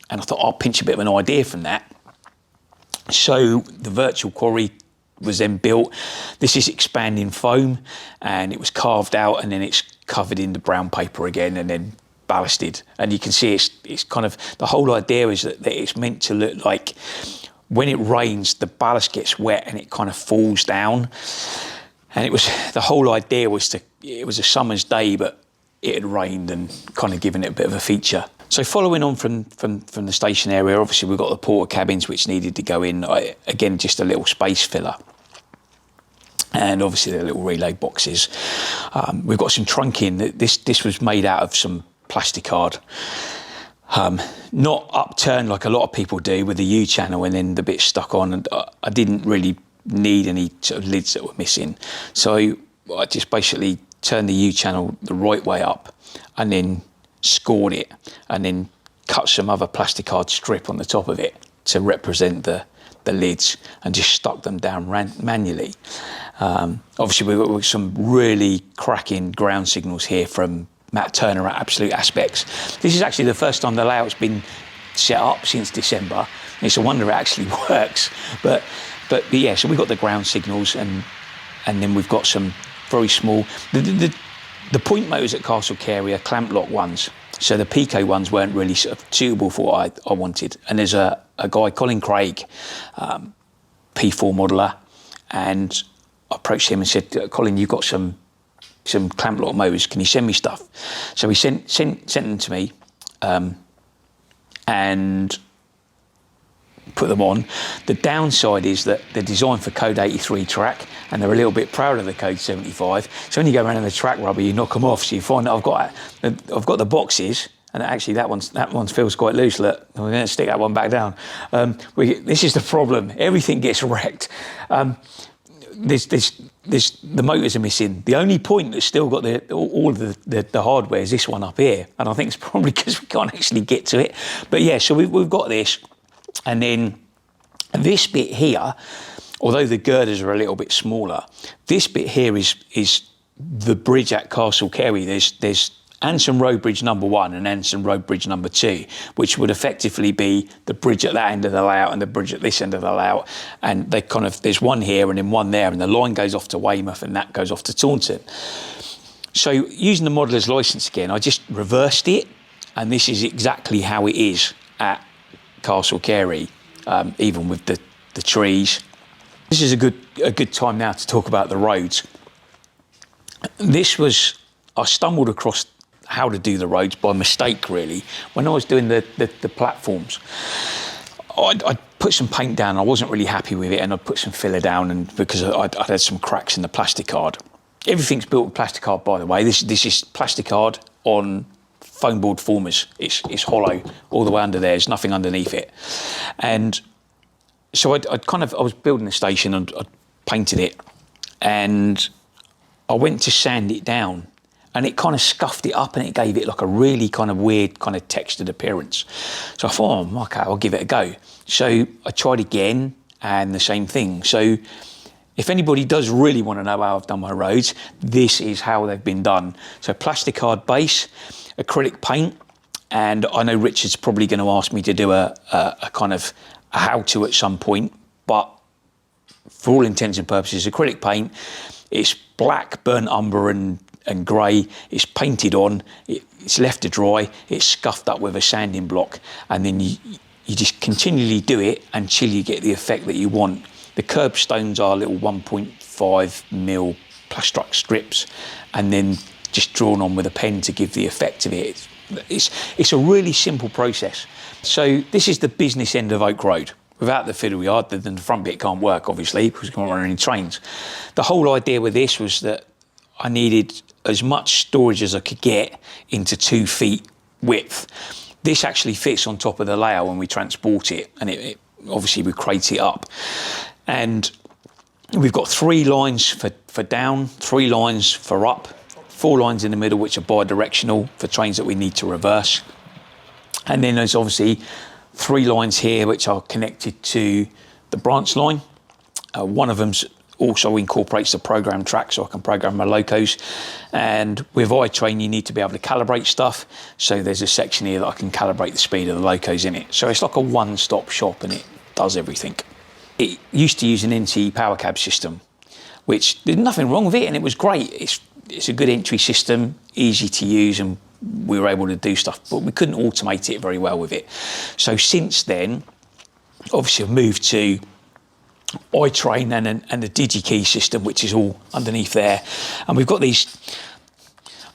and I thought I'll pinch a bit of an idea from that. So the virtual quarry was then built. This is expanding foam, and it was carved out, and then it's covered in the brown paper again, and then ballasted. And you can see it's kind of, the whole idea is that it's meant to look like when it rains, the ballast gets wet and it kind of falls down. And it was, the whole idea was it was a summer's day, but it had rained and kind of given it a bit of a feature. So following on from the station area, obviously we've got the porter cabins which needed to go in. Again, just a little space filler. And obviously the little relay boxes. We've got some trunking. This was made out of some plasticard. Not upturned like a lot of people do with the U-channel and then the bit stuck on. And I didn't really need any sort of lids that were missing. So I just basically turned the U-channel the right way up and then scored it, and then cut some other plasticard strip on the top of it to represent the lids, and just stuck them down manually. Obviously we've got some really cracking ground signals here from Matt Turner at Absolute Aspects. This is actually the first time the layout's been set up since December. It's a wonder it actually works, but But yeah, so we've got the ground signals, and then we've got some very small. The point motors at Castle Carey are clamp lock ones, so the Pico ones weren't really sort of suitable for what I wanted. And there's a guy, Colin Craig, P4 modeller, and I approached him and said, Colin, you've got some clamp lock motors, can you send me stuff? So he sent them to me, and put them on. The downside is that they're designed for code 83 track, and they're a little bit proud of the code 75. So when you go around in the track rubber, you knock them off. So you find that I've got the boxes, and actually that one feels quite loose. Look, we're going to stick that one back down. This is the problem. Everything gets wrecked. The motors are missing. The only point that's still got all of the hardware is this one up here, and I think it's probably because we can't actually get to it. But yeah, so we've got this. And then this bit here, although the girders are a little bit smaller, this bit here is the bridge at Castle Carey. There's Anson Road Bridge number 1 and Anson Road Bridge number 2, which would effectively be the bridge at that end of the layout and the bridge at this end of the layout. And they there's one here and then one there, and the line goes off to Weymouth and that goes off to Taunton. So using the modeller's license again, I just reversed it, and this is exactly how it is at Castle Carey, even with the trees. This is a good time now to talk about the roads. I stumbled across how to do the roads by mistake, really. When I was doing the platforms, I'd put some paint down, I wasn't really happy with it, and I'd put some filler down, and because I'd had some cracks in the plasticard. Everything's built with plasticard, by the way. This is plasticard on foam board formers. It's hollow all the way under there. There's nothing underneath it. And so I was building the station and I painted it, and I went to sand it down, and it kind of scuffed it up, and it gave it like a really kind of weird kind of textured appearance. So I thought, oh, okay, I'll give it a go. So I tried again, and the same thing. So if anybody does really want to know how I've done my roads, this is how they've been done. So plasticard base, acrylic paint, and I know Richard's probably going to ask me to do a kind of a how-to at some point, but for all intents and purposes, acrylic paint, it's black, burnt umber and grey, it's painted on, it's left to dry, it's scuffed up with a sanding block, and then you just continually do it until you get the effect that you want. The curbstones are little 1.5mm plastruck strips, and then just drawn on with a pen to give the effect of it. It's a really simple process. So this is the business end of Oak Road. Without the fiddle yard, then the front bit can't work, obviously, because we can't run any trains. The whole idea with this was that I needed as much storage as I could get into 2 feet width. This actually fits on top of the layout when we transport it, and it obviously we crate it up. And we've got 3 lines for down, 3 lines for up, 4 lines in the middle which are bi-directional for trains that we need to reverse. And then there's obviously 3 lines here which are connected to the branch line. One of them also incorporates the program track, so I can program my locos. And with iTrain you need to be able to calibrate stuff, so there's a section here that I can calibrate the speed of the locos in it. So it's like a one-stop shop, and it does everything. It used to use an NCE power cab system, which there's nothing wrong with it, and it was great. It's a good entry system, easy to use, and we were able to do stuff, but we couldn't automate it very well with it. So since then, obviously I've moved to iTrain and the DigiKey system, which is all underneath there. And we've got these,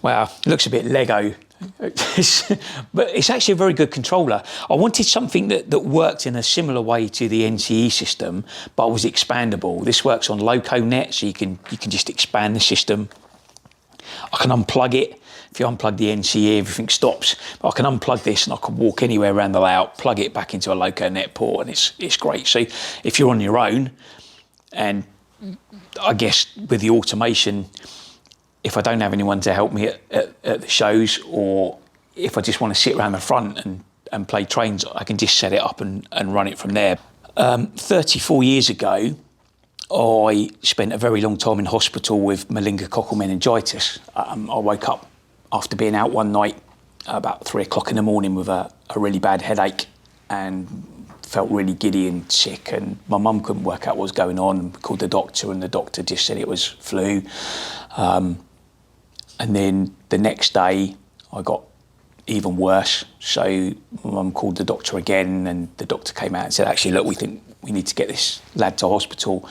well, it looks a bit Lego, but it's actually a very good controller. I wanted something that worked in a similar way to the NCE system, but was expandable. This works on LocoNet, so you can just expand the system. I can unplug it. If you unplug the NCE, everything stops. But I can unplug this and I can walk anywhere around the layout, plug it back into a LocoNet port, and it's great. So if you're on your own, and I guess with the automation, if I don't have anyone to help me at the shows, or if I just want to sit around the front and play trains, I can just set it up and run it from there. 34 years ago, I spent a very long time in hospital with meningococcal meningitis. I woke up after being out one night about 3 o'clock in the morning with a really bad headache, and felt really giddy and sick, and my mum couldn't work out what was going on, and called the doctor, and the doctor just said it was flu. And then the next day I got even worse, so my mum called the doctor again, and the doctor came out and said, actually, look, we think we need to get this lad to hospital.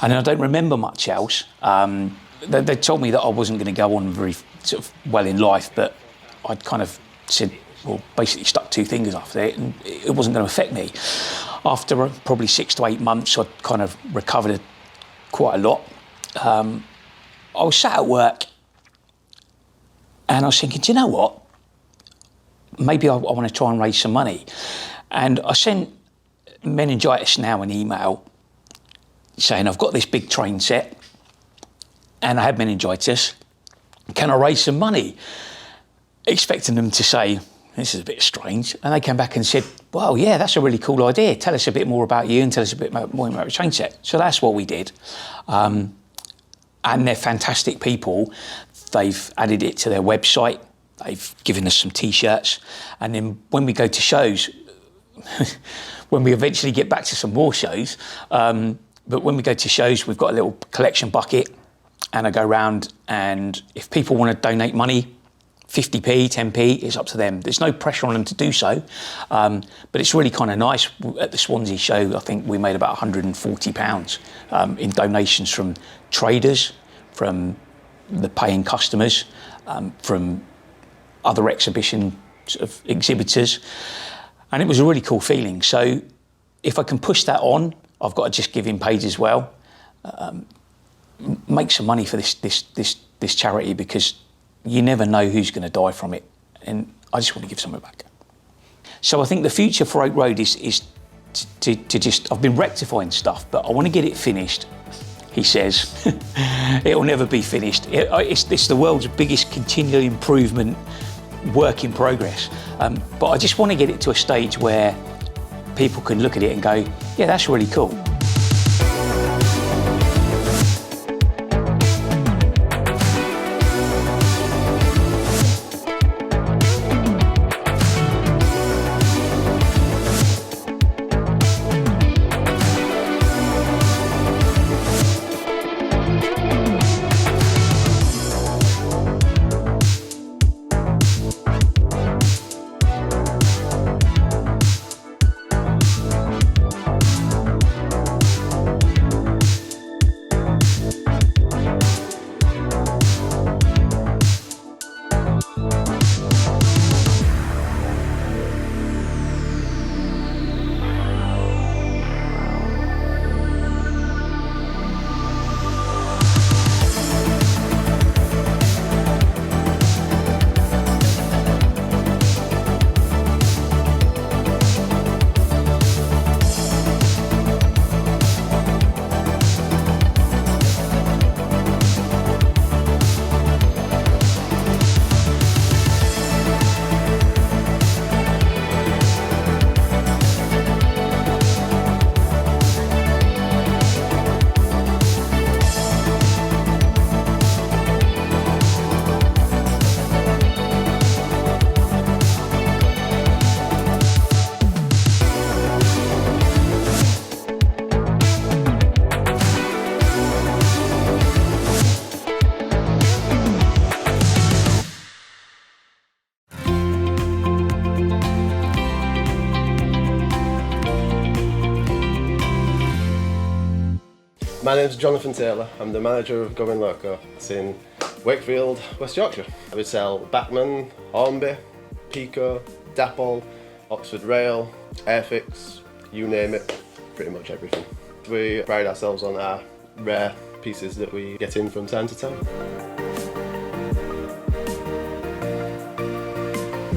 And I don't remember much else. They told me that I wasn't going to go on very sort of well in life, but I'd kind of said, well, basically stuck two fingers after it, and it wasn't going to affect me. After probably 6 to 8 months, I'd kind of recovered quite a lot. I was sat at work, and I was thinking, do you know what? Maybe I want to try and raise some money. And I sent Meningitis Now an email saying, I've got this big train set, and I had meningitis. Can I raise some money? Expecting them to say, this is a bit strange. And they came back and said, well, yeah, that's a really cool idea. Tell us a bit more about you and tell us a bit more about the train set. So that's what we did. And they're fantastic people. They've added it to their website. They've given us some T-shirts. And then when we go to shows, when we eventually get back to some more shows, but when we go to shows, we've got a little collection bucket, and I go round, and if people want to donate money, 50p, 10p, it's up to them. There's no pressure on them to do so, but it's really kind of nice. At the Swansea show, I think we made about £140 in donations from traders, from the paying customers, from other exhibition sort of exhibitors, and it was a really cool feeling. So if I can push that on, I've got a Just Giving page as well. Make some money for this charity, because you never know who's going to die from it, and I just want to give something back. So I think the future for Oak Road is to just, I've been rectifying stuff, but I want to get it finished. He says it'll never be finished. It's the world's biggest continual improvement work in progress, but I just want to get it to a stage where people can look at it and go, yeah, that's really cool. My name's Jonathan Taylor. I'm the manager of Going Loco. It's in Wakefield, West Yorkshire. We sell Bachmann, Hornby, Pico, Dapple, Oxford Rail, Airfix, you name it, pretty much everything. We pride ourselves on our rare pieces that we get in from time to time.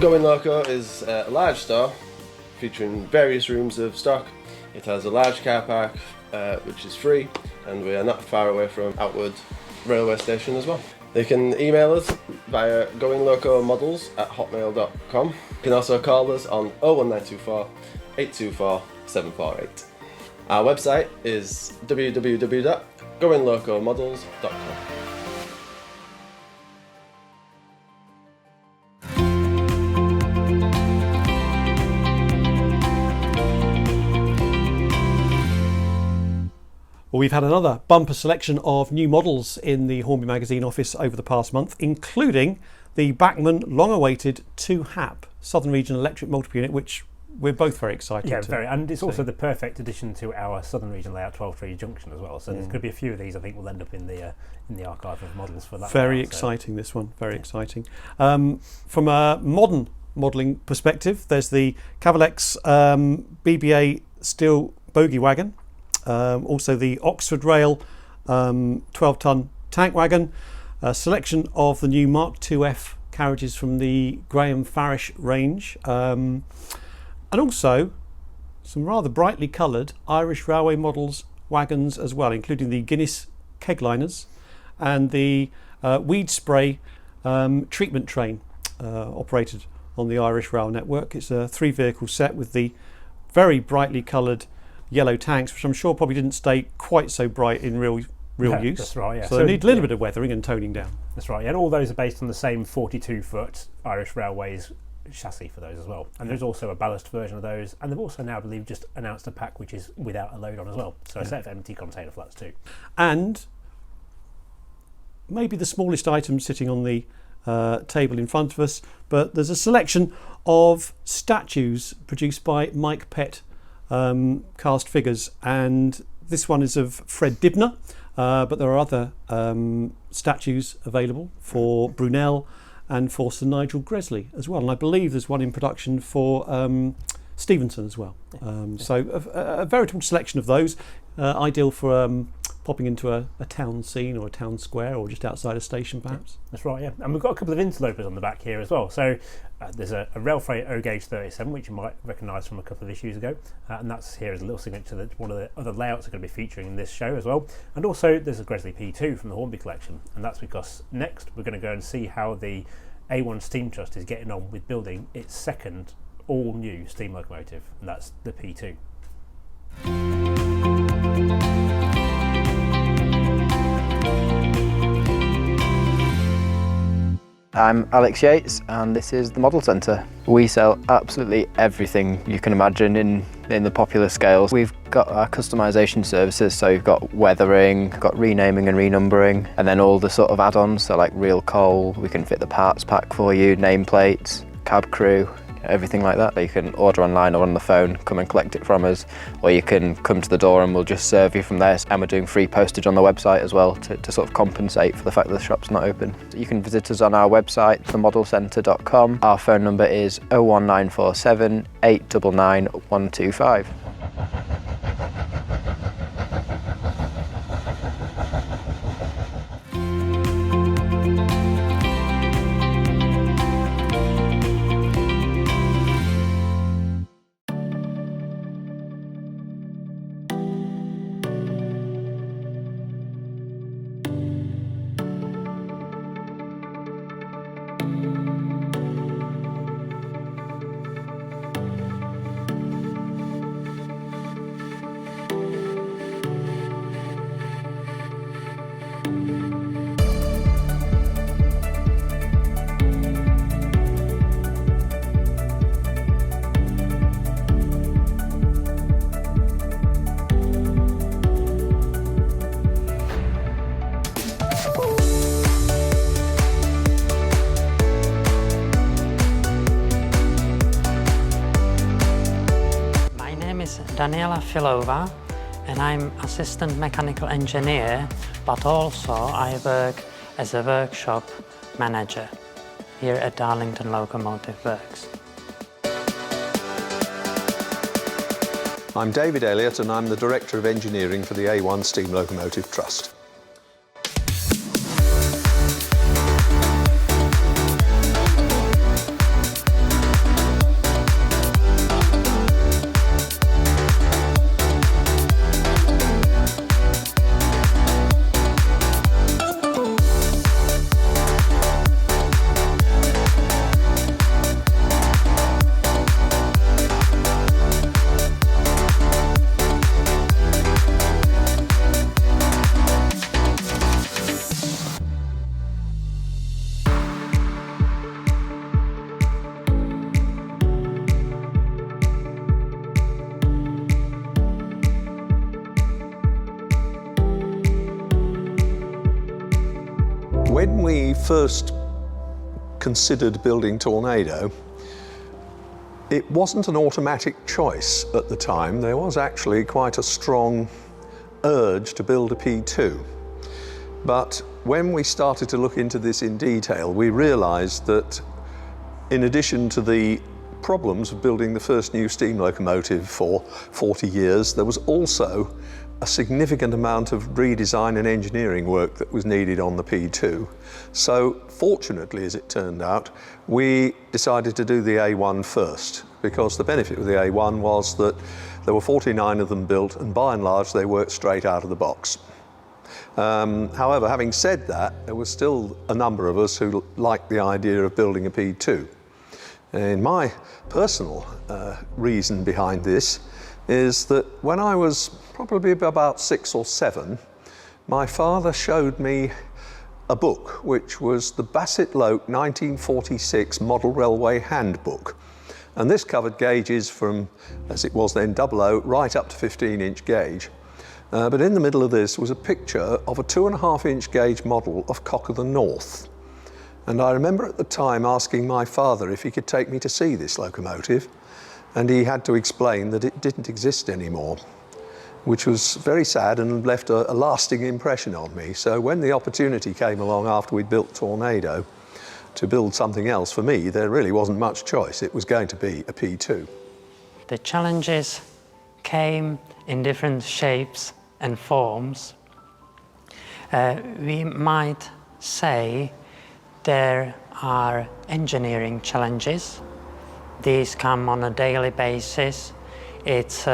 Going Loco is a large store featuring various rooms of stock. It has a large car park which is free, and we are not far away from Outwood railway station as well. They can email us via goinglocomodels@hotmail.com. You can also call us on 01924 824 748. Our website is www.goinglocomodels.com. Well, we've had another bumper selection of new models in the Hornby magazine office over the past month, including the Bachmann long-awaited 2HAP Southern Region Electric Multiple Unit, which we're both very excited Yeah, to very, and it's see. also the perfect addition to our Southern Region layout 12-3 Junction as well. So there's going to be a few of these I think will end up in the archive of models for that. Very layout, exciting, this one. Very exciting. From a modern modelling perspective, there's the Cavalex BBA steel bogie wagon, also the Oxford Rail 12-ton tank wagon, a selection of the new Mark IIF carriages from the Graham Farish range, and also some rather brightly coloured Irish Railway models wagons as well, including the Guinness kegliners and the weed spray treatment train operated on the Irish Rail network. It's a 3-vehicle set with the very brightly coloured yellow tanks, which I'm sure probably didn't stay quite so bright in real use. That's right, yeah. So they need a little bit of weathering and toning down. That's right, yeah. And all those are based on the same 42-foot Irish Railways chassis for those as well. And there's also a ballast version of those, and they've also now, I believe, just announced a pack which is without a load on as well. So a set of empty container flats too. And maybe the smallest item sitting on the table in front of us, but there's a selection of statues produced by Mike Pett cast figures, and this one is of Fred Dibner, but there are other statues available for Brunel and for Sir Nigel Gresley as well, and I believe there's one in production for Stevenson as well. So a veritable selection of those, ideal for popping into a town scene or a town square or just outside a station perhaps. That's right, yeah. And we've got a couple of interlopers on the back here as well. So there's a Rail Freight O-Gauge 37, which you might recognise from a couple of issues ago, and that's here as a little signature that one of the other layouts are going to be featuring in this show as well. And also there's a Gresley P2 from the Hornby collection, and that's because next we're going to go and see how the A1 Steam Trust is getting on with building its second all-new steam locomotive, and that's the P2. I'm Alex Yates and this is the Model Centre. We sell absolutely everything you can imagine in the popular scales. We've got our customisation services, so you've got weathering, got renaming and renumbering, and then all the sort of add-ons, so like real coal, we can fit the parts pack for you, nameplates, cab crew, everything like that. You can order online or on the phone, come and collect it from us, or you can come to the door and we'll just serve you from there. And we're doing free postage on the website as well to sort of compensate for the fact that the shop's not open. You can visit us on our website, themodelcentre.com. Our phone number is 01947 899 125. Daniela Filova, and I'm assistant mechanical engineer, but also I work as a workshop manager here at Darlington Locomotive Works. I'm David Elliott and I'm the Director of Engineering for the A1 Steam Locomotive Trust. When we first considered building Tornado, it wasn't an automatic choice at the time. There was actually quite a strong urge to build a P2. But when we started to look into this in detail, we realised that in addition to the problems of building the first new steam locomotive for 40 years, there was also a significant amount of redesign and engineering work that was needed on the P2. So fortunately, as it turned out, we decided to do the A1 first, because the benefit of the A1 was that there were 49 of them built, and by and large they worked straight out of the box. However, having said that, there was still a number of us who liked the idea of building a P2. And my personal reason behind this is that when I was probably about 6 or 7, my father showed me a book which was the Bassett-Loke 1946 Model Railway Handbook. And this covered gauges from, as it was then, 00 right up to 15-inch gauge. But in the middle of this was a picture of a 2.5-inch gauge model of Cock of the North. And I remember at the time asking my father if he could take me to see this locomotive, and he had to explain that it didn't exist anymore, which was very sad and left a lasting impression on me. So when the opportunity came along after we'd built Tornado to build something else, for me, there really wasn't much choice. It was going to be a P2. The challenges came in different shapes and forms. We might say there are engineering challenges. These come on a daily basis. It's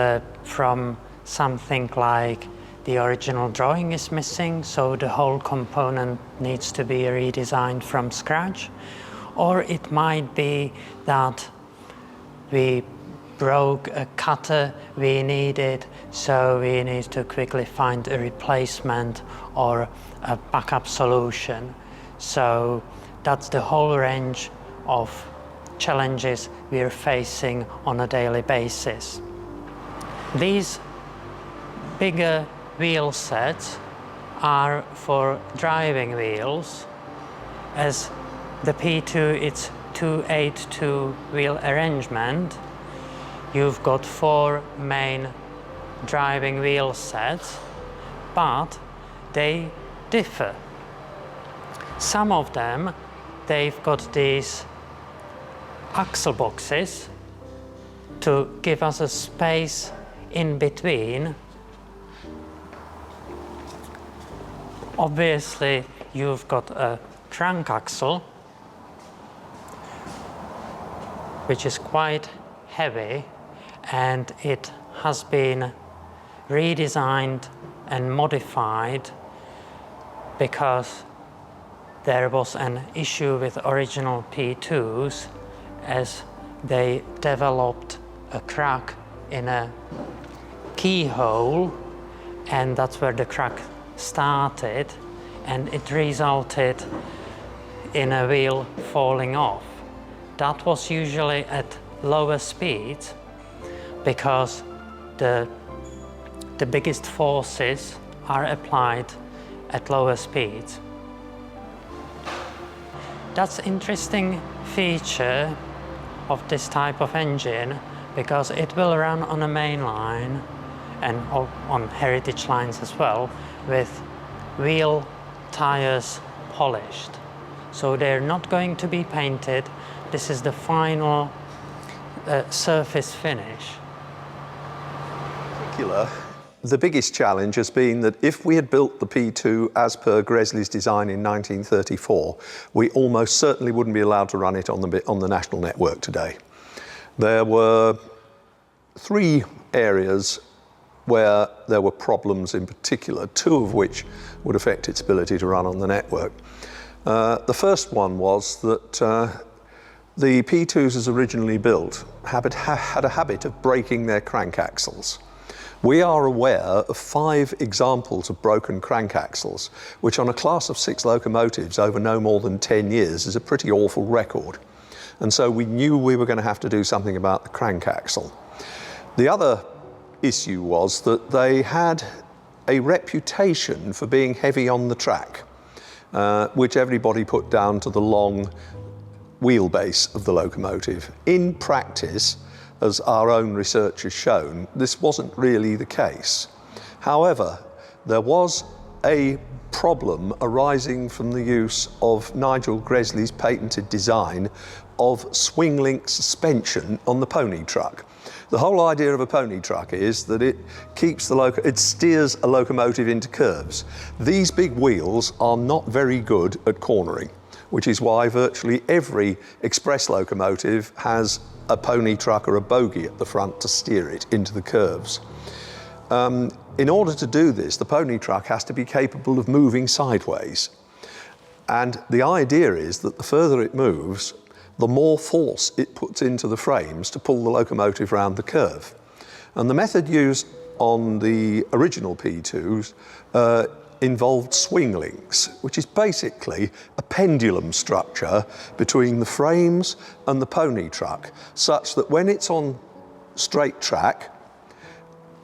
from something like the original drawing is missing, so the whole component needs to be redesigned from scratch. Or it might be that we broke a cutter we needed, so we need to quickly find a replacement or a backup solution. So that's the whole range of challenges we're facing on a daily basis. These bigger wheel sets are for driving wheels. As the P2, it's 282 wheel arrangement. You've got 4 main driving wheel sets, but they differ. Some of them, they've got these axle boxes to give us a space in between. Obviously, you've got a crank axle, which is quite heavy, and it has been redesigned and modified because there was an issue with original P2s as they developed a crack in a keyhole, and that's where the crack started, and it resulted in a wheel falling off. That was usually at lower speeds because the biggest forces are applied at lower speeds. That's an interesting feature of this type of engine because it will run on a main line and on heritage lines as well with wheel tires polished. So they're not going to be painted. This is the final surface finish. The biggest challenge has been that if we had built the P2 as per Gresley's design in 1934, we almost certainly wouldn't be allowed to run it on the national network today. There were 3 areas where there were problems in particular, 2 of which would affect its ability to run on the network. The first one was that the P2s as originally built had a habit of breaking their crank axles. We are aware of 5 examples of broken crank axles, which on a class of 6 locomotives over no more than 10 years is a pretty awful record. And so we knew we were going to have to do something about the crank axle. The other issue was that they had a reputation for being heavy on the track. which everybody put down to the long wheelbase of the locomotive. In practice, as our own research has shown, this wasn't really the case. However, there was a problem arising from the use of Nigel Gresley's patented design of swing link suspension on the pony truck. The whole idea of a pony truck is that it keeps it steers a locomotive into curves. These big wheels are not very good at cornering, which is why virtually every express locomotive has a pony truck or a bogie at the front to steer it into the curves. In order to do this, the pony truck has to be capable of moving sideways. And the idea is that the further it moves, the more force it puts into the frames to pull the locomotive round the curve. And the method used on the original P2s involved swing links, which is basically a pendulum structure between the frames and the pony truck, such that when it's on straight track,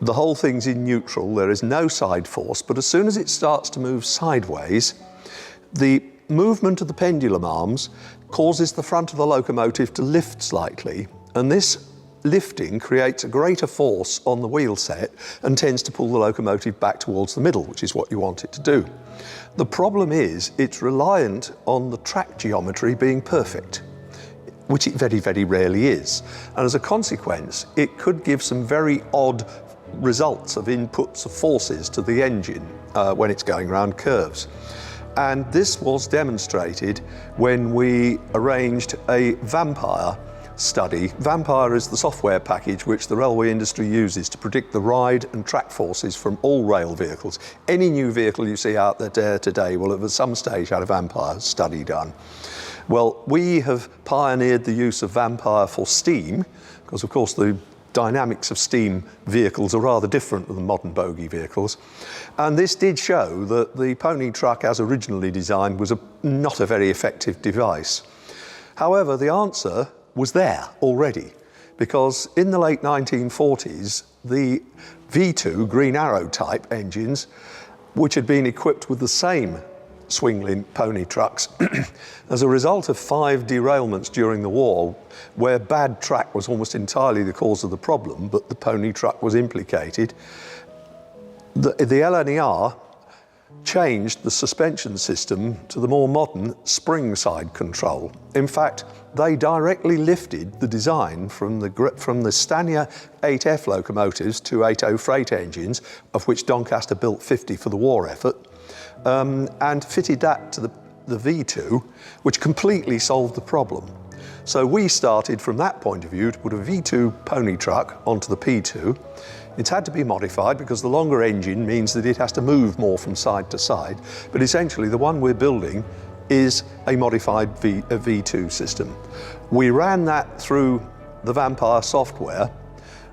the whole thing's in neutral, there is no side force, but as soon as it starts to move sideways, the movement of the pendulum arms causes the front of the locomotive to lift slightly, and this lifting creates a greater force on the wheel set and tends to pull the locomotive back towards the middle, which is what you want it to do. The problem is it's reliant on the track geometry being perfect, which it very, very rarely is. And as a consequence, it could give some very odd results of inputs of forces to the engine when it's going around curves. And this was demonstrated when we arranged a Vampire study. Vampire is the software package which the railway industry uses to predict the ride and track forces from all rail vehicles. Any new vehicle you see out there today will have at some stage had a Vampire study done. Well, we have pioneered the use of Vampire for steam, because of course the dynamics of steam vehicles are rather different than modern bogie vehicles. And this did show that the pony truck as originally designed was not a very effective device. However, the answer was there already, because in the late 1940s, the V2 Green Arrow type engines, which had been equipped with the same swing link pony trucks, as a result of 5 derailments during the war, where bad track was almost entirely the cause of the problem, but the pony truck was implicated, the LNER changed the suspension system to the more modern spring side control. In fact, they directly lifted the design from the Stania 8F locomotives, 280 freight engines, of which Doncaster built 50 for the war effort, and fitted that to the V2, which completely solved the problem. So we started from that point of view to put a V2 pony truck onto the P2. It's had to be modified because the longer engine means that it has to move more from side to side, but essentially the one we're building is a modified V2 system. We ran that through the Vampire software,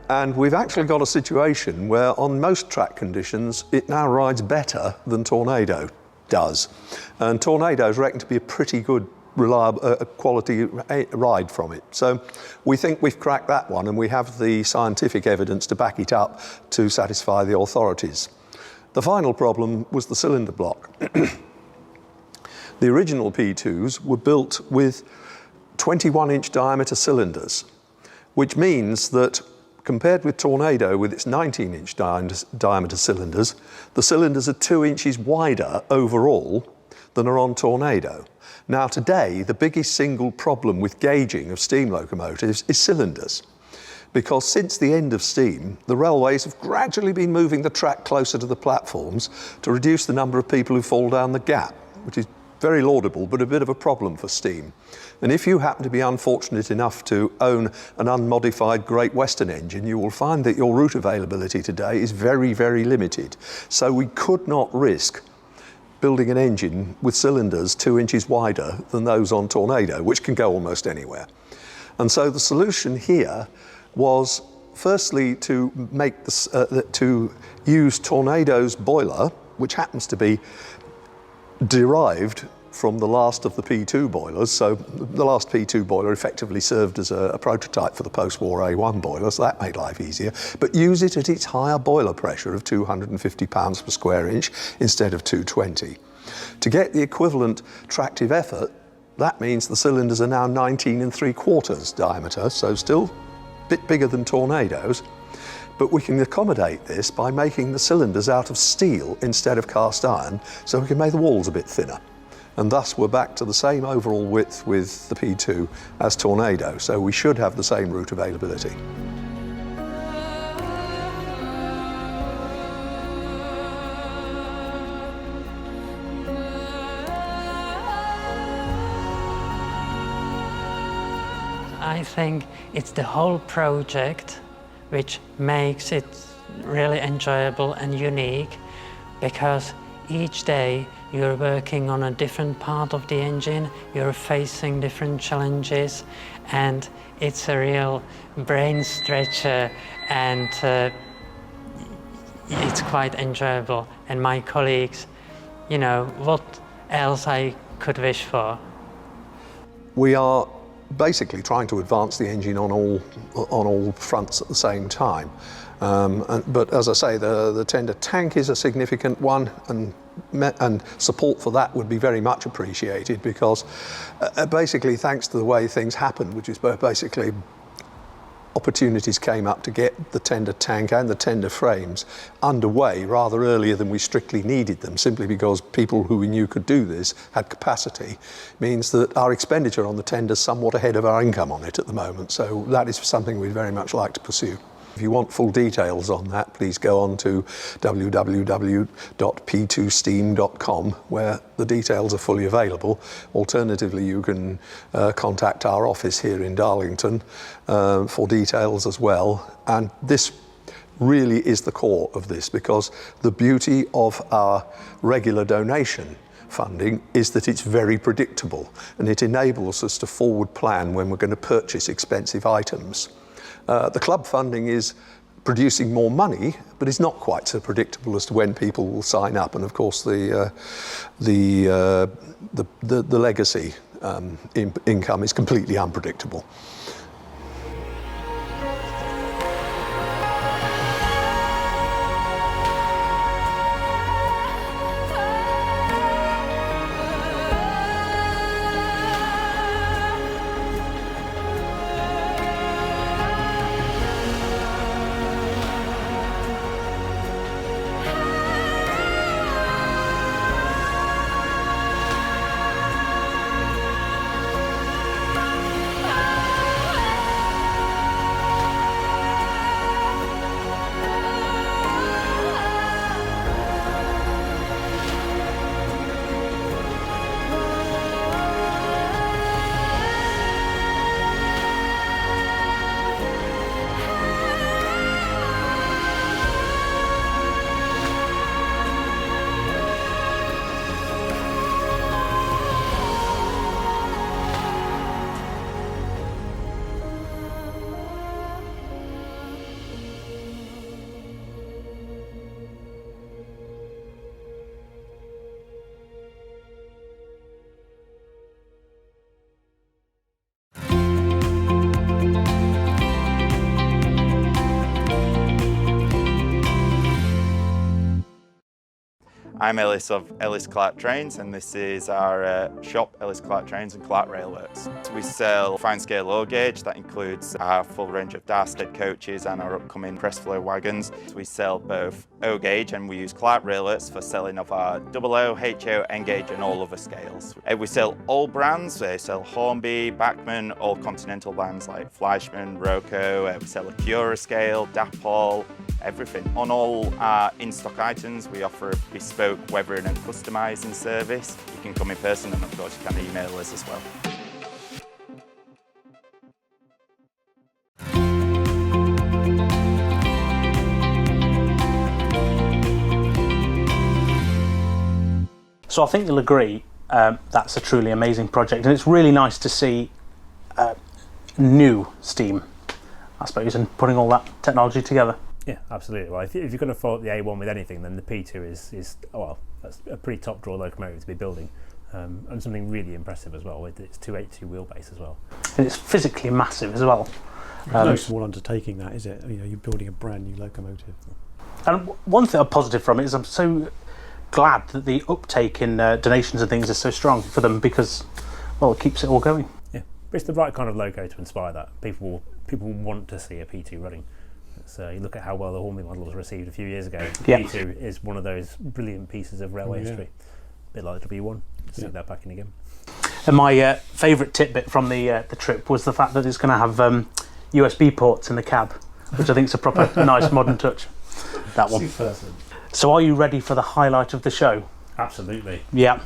and we've actually got a situation where on most track conditions it now rides better than Tornado does. And Tornado's reckoned to be a pretty good reliable quality ride from it. So we think we've cracked that one, and we have the scientific evidence to back it up to satisfy the authorities. The final problem was the cylinder block. The original P2s were built with 21-inch diameter cylinders, which means that compared with Tornado with its 19-inch diameter cylinders, the cylinders are 2 inches wider overall than are on Tornado. Now today, the biggest single problem with gauging of steam locomotives is cylinders, because since the end of steam, the railways have gradually been moving the track closer to the platforms to reduce the number of people who fall down the gap, which is very laudable, but a bit of a problem for steam. And if you happen to be unfortunate enough to own an unmodified Great Western engine, you will find that your route availability today is very, very limited. So we could not risk building an engine with cylinders 2 inches wider than those on Tornado, which can go almost anywhere. And so the solution here was firstly to make this, to use Tornado's boiler, which happens to be derived from the last of the P2 boilers. So the last P2 boiler effectively served as a prototype for the post-war A1 boiler, so that made life easier, but use it at its higher boiler pressure of 250 pounds per square inch instead of 220. To get the equivalent tractive effort, that means the cylinders are now 19 3/4 diameter, so still a bit bigger than Tornadoes, but we can accommodate this by making the cylinders out of steel instead of cast iron, so we can make the walls a bit thinner. And thus we're back to the same overall width with the P2 as Tornado, so we should have the same route availability. I think it's the whole project which makes it really enjoyable and unique, because each day you're working on a different part of the engine, you're facing different challenges, and it's a real brain stretcher, and it's quite enjoyable. And my colleagues, you know, what else I could wish for? We are basically trying to advance the engine on all fronts at the same time. But as I say, the tender tank is a significant one, and support for that would be very much appreciated, because basically thanks to the way things happened, which is basically opportunities came up to get the tender tank and the tender frames underway rather earlier than we strictly needed them, simply because people who we knew could do this had capacity. Means that our expenditure on the tender is somewhat ahead of our income on it at the moment, so that is something we'd very much like to pursue. If you want full details on that, please go on to www.p2steam.com, where the details are fully available. Alternatively, you can contact our office here in Darlington for details as well. And this really is the core of this, because the beauty of our regular donation funding is that it's very predictable, and it enables us to forward plan when we're going to purchase expensive items. The club funding is producing more money, but it's not quite so predictable as to when people will sign up. And of course, the legacy income is completely unpredictable. I'm Ellis of Ellis Clark Trains, and this is our shop, Ellis Clark Trains and Clark Railworks. So we sell fine scale low gauge, that includes our full range of Darstead coaches and our upcoming press flow wagons. So we sell both O gauge, and we use Clark Railworks for selling of our OO, HO, N gauge and all other scales. We sell all brands, we sell Hornby, Bachmann, all continental brands like Fleischmann, Loco, we sell a Cura scale, Dapol, everything. On all our in-stock items, we offer a bespoke weathering and customising service. You can come in person, and of course you can email us as well. So I think you'll agree that's a truly amazing project, and it's really nice to see new steam, I suppose, and putting all that technology together. Yeah, absolutely. Well, if you're going to follow up the A1 with anything, then the P2 is well, that's a pretty top draw locomotive to be building, and something really impressive as well with its 282 wheelbase as well. And it's physically massive as well. It's no small undertaking, that, is it? You know, you're building a brand new locomotive. And one thing positive from it is I'm so glad that the uptake in donations and things is so strong for them because, well, it keeps it all going. Yeah, but it's the right kind of logo to inspire that. People want to see a P2 running. So you look at how well the Hornby model was received a few years ago. Yeah. P2 is one of those brilliant pieces of railway history. A bit like the W1. Stick that back in again. And my favourite tidbit from the trip was the fact that it's going to have USB ports in the cab, which I think is a proper nice modern touch. That one. Super. So are you ready for the highlight of the show? Absolutely. Yeah.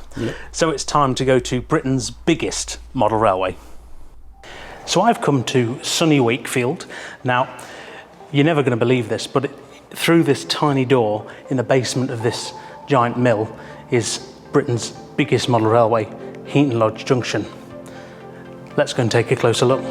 So it's time to go to Britain's biggest model railway. So I've come to sunny Wakefield. Now, you're never going to believe this, but through this tiny door in the basement of this giant mill is Britain's biggest model railway, Heaton Lodge Junction. Let's go and take a closer look.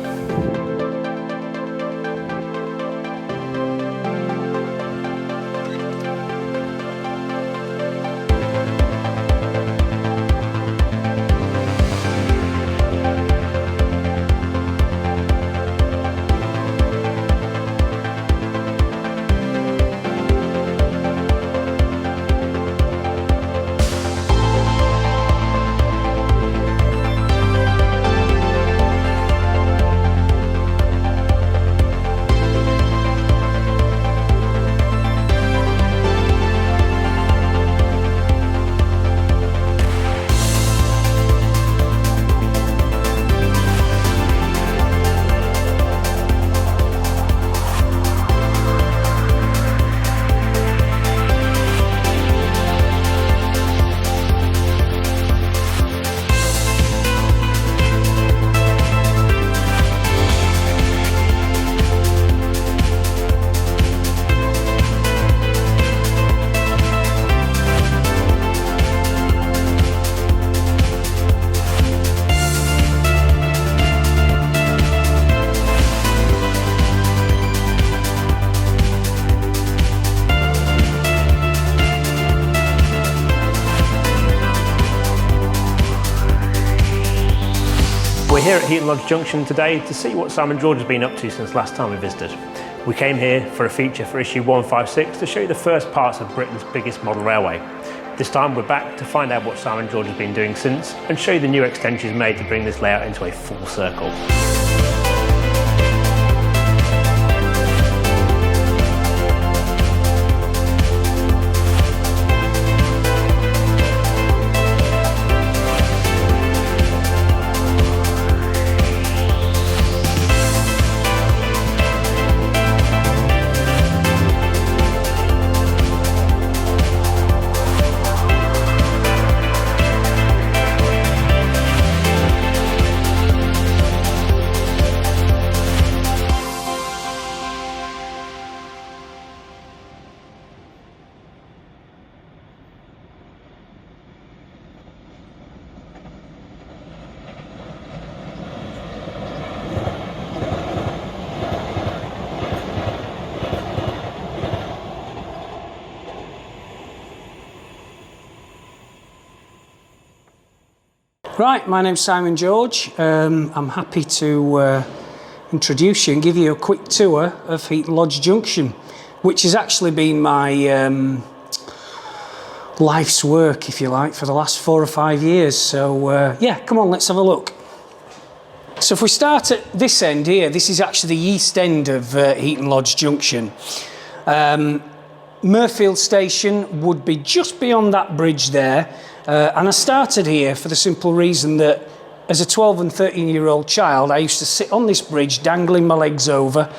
We're here at Heaton Lodge Junction today to see what Simon George has been up to since last time we visited. We came here for a feature for issue 156 to show you the first parts of Britain's biggest model railway. This time we're back to find out what Simon George has been doing since and show you the new extensions made to bring this layout into a full circle. Right, my name's Simon George. I'm happy to introduce you and give you a quick tour of Heaton Lodge Junction, which has actually been my life's work, if you like, for the last 4 or 5 years. So yeah, come on, let's have a look. So if we start at this end here, this is actually the east end of Heaton Lodge Junction. Murfield Station would be just beyond that bridge there. And I started here for the simple reason that as a 12 and 13-year-old child, I used to sit on this bridge dangling my legs over,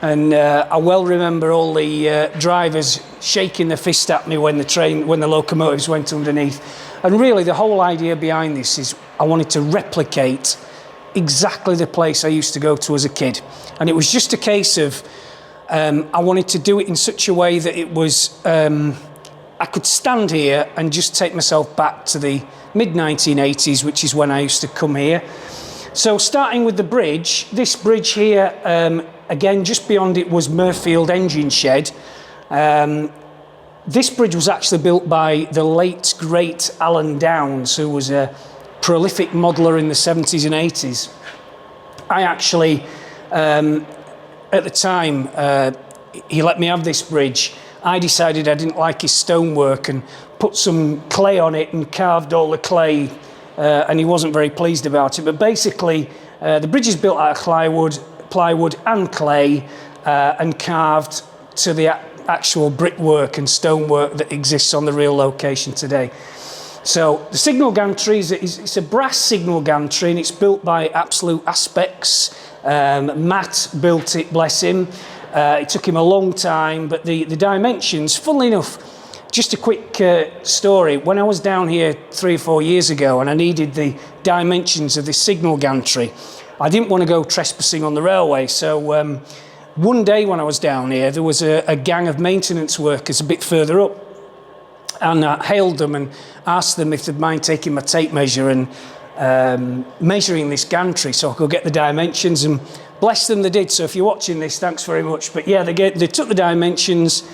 and I well remember all the drivers shaking their fist at me when the locomotives went underneath. And really the whole idea behind this is I wanted to replicate exactly the place I used to go to as a kid. And it was just a case of I wanted to do it in such a way that it was I could stand here and just take myself back to the mid-1980s, which is when I used to come here. So starting with the bridge, this bridge here, again, just beyond it was Murfield Engine Shed. This bridge was actually built by the late, great Alan Downs, who was a prolific modeller in the 70s and 80s. I actually, at the time, he let me have this bridge. I decided I didn't like his stonework and put some clay on it and carved all the clay, and he wasn't very pleased about it. But basically, the bridge is built out of plywood and clay, and carved to the actual brickwork and stonework that exists on the real location today. So the signal gantry it's a brass signal gantry, and it's built by Absolute Aspects. Matt built it, bless him. It took him a long time, but the dimensions, funnily enough, just a quick story. When I was down here 3 or 4 years ago and I needed the dimensions of this signal gantry, I didn't want to go trespassing on the railway. So one day when I was down here, there was a gang of maintenance workers a bit further up, and I hailed them and asked them if they'd mind taking my tape measure and measuring this gantry so I could get the dimensions, and bless them, they did. So if you're watching this, thanks very much. But yeah, they took the dimensions.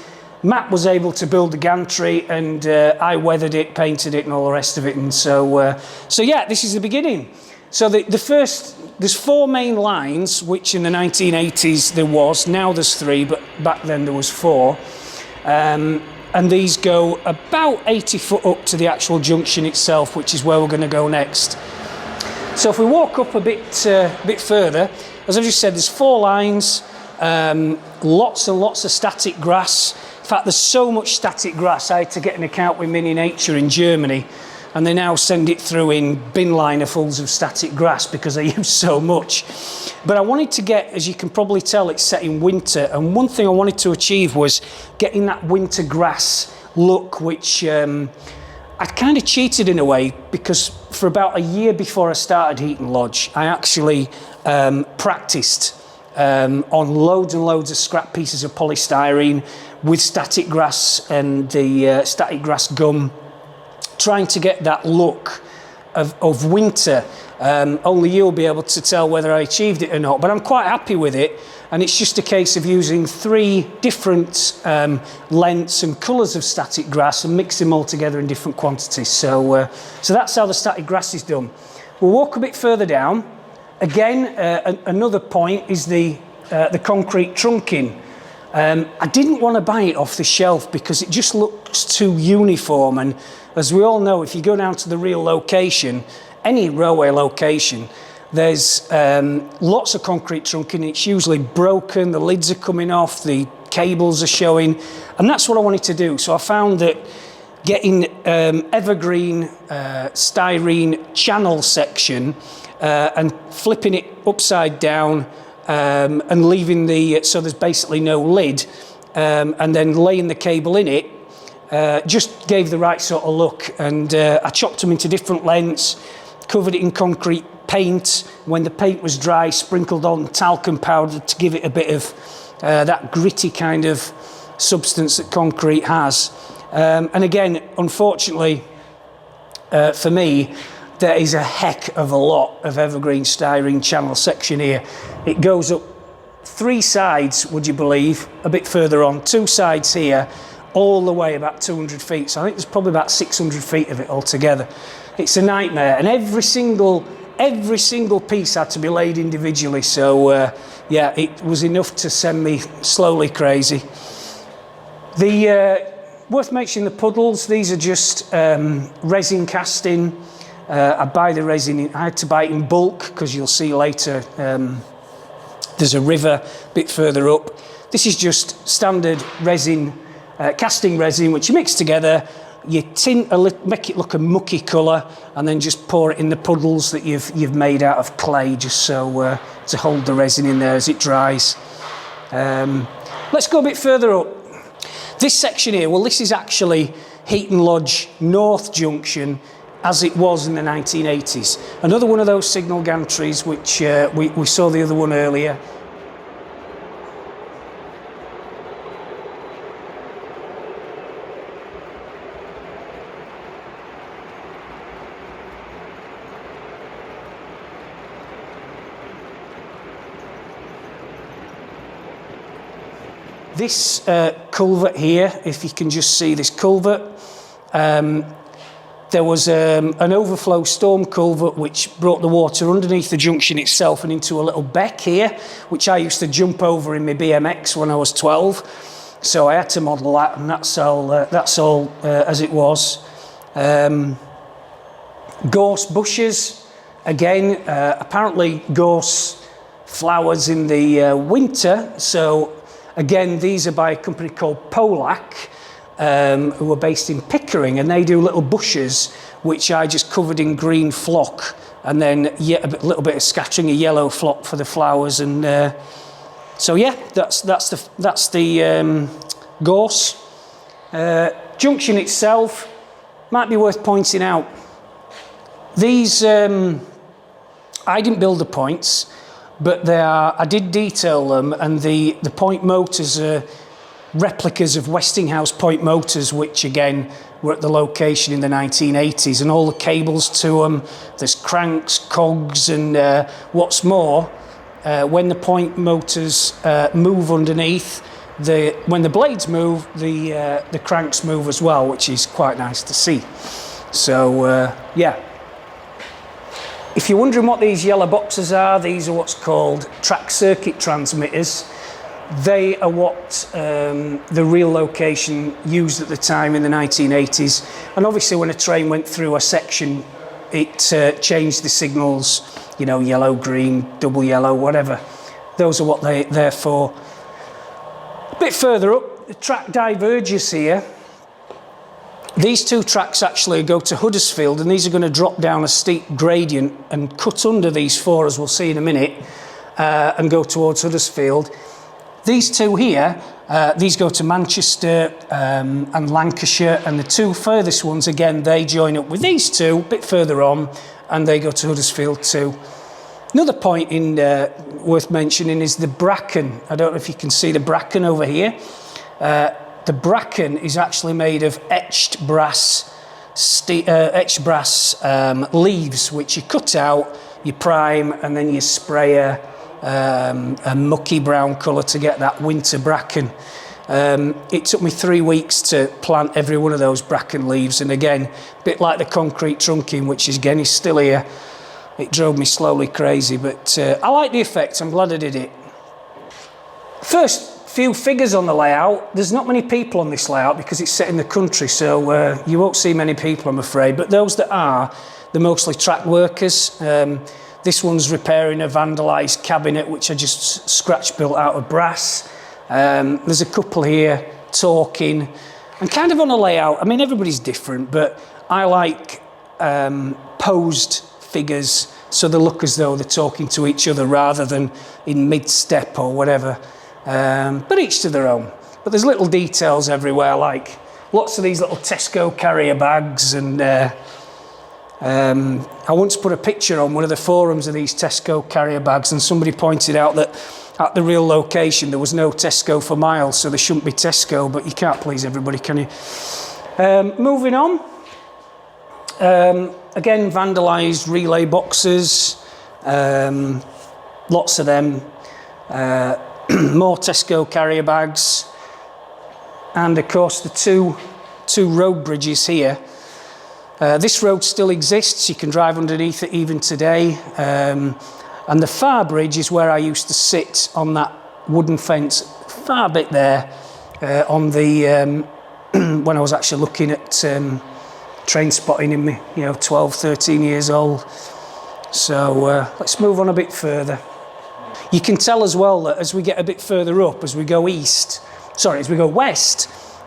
Matt was able to build the gantry, and I weathered it, painted it, and all the rest of it. And so yeah, this is the beginning. So there's 4 main lines, which in the 1980s there was. Now there's 3, but back then there was 4. And these go about 80 foot up to the actual junction itself, which is where we're going to go next. So if we walk up a bit further, as I've just said, there's 4 lines, lots and lots of static grass. In fact, there's so much static grass, I had to get an account with Mini Nature in Germany, and they now send it through in bin liner fulls of static grass because they use so much. But I wanted to get, as you can probably tell, it's set in winter, and one thing I wanted to achieve was getting that winter grass look, which I'd kind of cheated in a way, because for about a year before I started Heaton Lodge, I actually practiced on loads and loads of scrap pieces of polystyrene with static grass and the static grass gum, trying to get that look of winter. Only you'll be able to tell whether I achieved it or not, but I'm quite happy with it, and it's just a case of using 3 different lengths and colours of static grass and mix them all together in different quantities. So that's how the static grass is done. We'll walk a bit further down. Again, another point is the concrete trunking. I didn't want to buy it off the shelf because it just looks too uniform, and as we all know, if you go down to the real location, any railway location, there's lots of concrete trunking. It's usually broken, the lids are coming off, the cables are showing, and that's what I wanted to do. So I found that getting evergreen styrene channel section and flipping it upside down and leaving so there's basically no lid, and then laying the cable in it, just gave the right sort of look. And I chopped them into different lengths, covered it in concrete paint. When the paint was dry, sprinkled on talcum powder to give it a bit of that gritty kind of substance that concrete has. And again, unfortunately for me, there is a heck of a lot of evergreen styrene channel section here. It goes up 3 sides, would you believe, a bit further on, 2 sides here, all the way about 200 feet. So I think there's probably about 600 feet of it altogether. It's a nightmare, and every single piece had to be laid individually. So yeah, it was enough to send me slowly crazy. Worth mentioning the puddles. These are just resin casting. I buy the resin. I had to buy it in bulk because you'll see later there's a river a bit further up. This is just standard resin, casting resin, which you mix together. You tint make it look a mucky colour, and then just pour it in the puddles that you've made out of clay, just so to hold the resin in there as it dries. Let's go a bit further up. This section here, well, this is actually Heaton Lodge North Junction, as it was in the 1980s. Another one of those signal gantries, which we saw the other one earlier. This culvert here, if you can just see this culvert, there was an overflow storm culvert which brought the water underneath the junction itself and into a little beck here, which I used to jump over in my BMX when I was 12. So I had to model that, and that's all as it was. Gorse bushes, again, apparently gorse flowers in the winter. So again, these are by a company called Polak, who are based in Pickering, and they do little bushes which I just covered in green flock, and then a little bit of scattering of yellow flock for the flowers. And so yeah, that's the gorse. Junction itself might be worth pointing out. These I didn't build the points, but I did detail them, and the point motors are replicas of Westinghouse point motors, which again were at the location in the 1980s, and all the cables to them, there's cranks, cogs, and what's more, when the point motors move underneath, when the blades move, the cranks move as well, which is quite nice to see. So yeah. If you're wondering what these yellow boxes are, these are what's called track circuit transmitters. They are what the real location used at the time in the 1980s. And obviously when a train went through a section, it changed the signals, you know, yellow, green, double yellow, whatever. Those are what they're for. A bit further up, the track diverges here. These two tracks actually go to Huddersfield, and these are going to drop down a steep gradient and cut under these four, as we'll see in a minute, and go towards Huddersfield. These two here, these go to Manchester and Lancashire, and the two furthest ones, again, they join up with these two, a bit further on, and they go to Huddersfield too. Another point worth mentioning is the bracken. I don't know if you can see the bracken over here. The bracken is actually made of etched brass leaves, which you cut out, you prime, and then you spray a mucky brown colour to get that winter bracken. It took me 3 weeks to plant every one of those bracken leaves, and again, a bit like the concrete trunking, which is, again, is still here. It drove me slowly crazy, but I like the effect. I'm glad I did it. First few figures on the layout. There's not many people on this layout because it's set in the country, so you won't see many people, I'm afraid, but those that are, they're mostly track workers. This one's repairing a vandalised cabinet which I just scratch built out of brass. There's a couple here talking, and kind of on a layout, I mean, everybody's different, but I like posed figures so they look as though they're talking to each other rather than in mid-step or whatever. But each to their own. But there's little details everywhere, like lots of these little Tesco carrier bags, and I once put a picture on one of the forums of these Tesco carrier bags, and somebody pointed out that at the real location there was no Tesco for miles, so there shouldn't be Tesco, but you can't please everybody, can you? Moving on. Again, vandalised relay boxes, lots of them. More Tesco carrier bags, and of course the two road bridges here. This road still exists, you can drive underneath it even today, and the far bridge is where I used to sit on that wooden fence far bit there on the when I was actually looking at train spotting in me, 12, 13 years old. So let's move on a bit further. You can tell as well that as we get a bit further up, as we go west,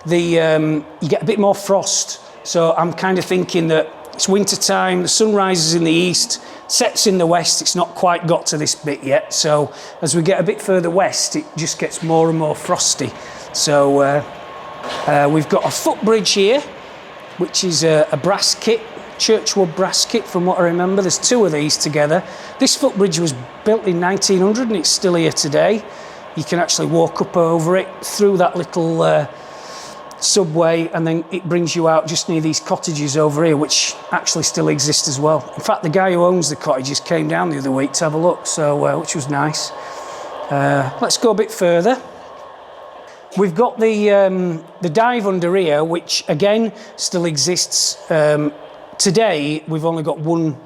you get a bit more frost. So I'm kind of thinking that it's winter time, the sun rises in the east, sets in the west, it's not quite got to this bit yet. So as we get a bit further west, it just gets more and more frosty. So we've got a footbridge here, which is a brass kit, Churchwood brass kit from what I remember. There's two of these together. This footbridge was built in 1900 and it's still here today. You can actually walk up over it through that little subway, and then it brings you out just near these cottages over here, which actually still exist as well. In fact, the guy who owns the cottages came down the other week to have a look, so which was nice. Let's go a bit further. We've got the dive under here, which again still exists. Today, we've only got one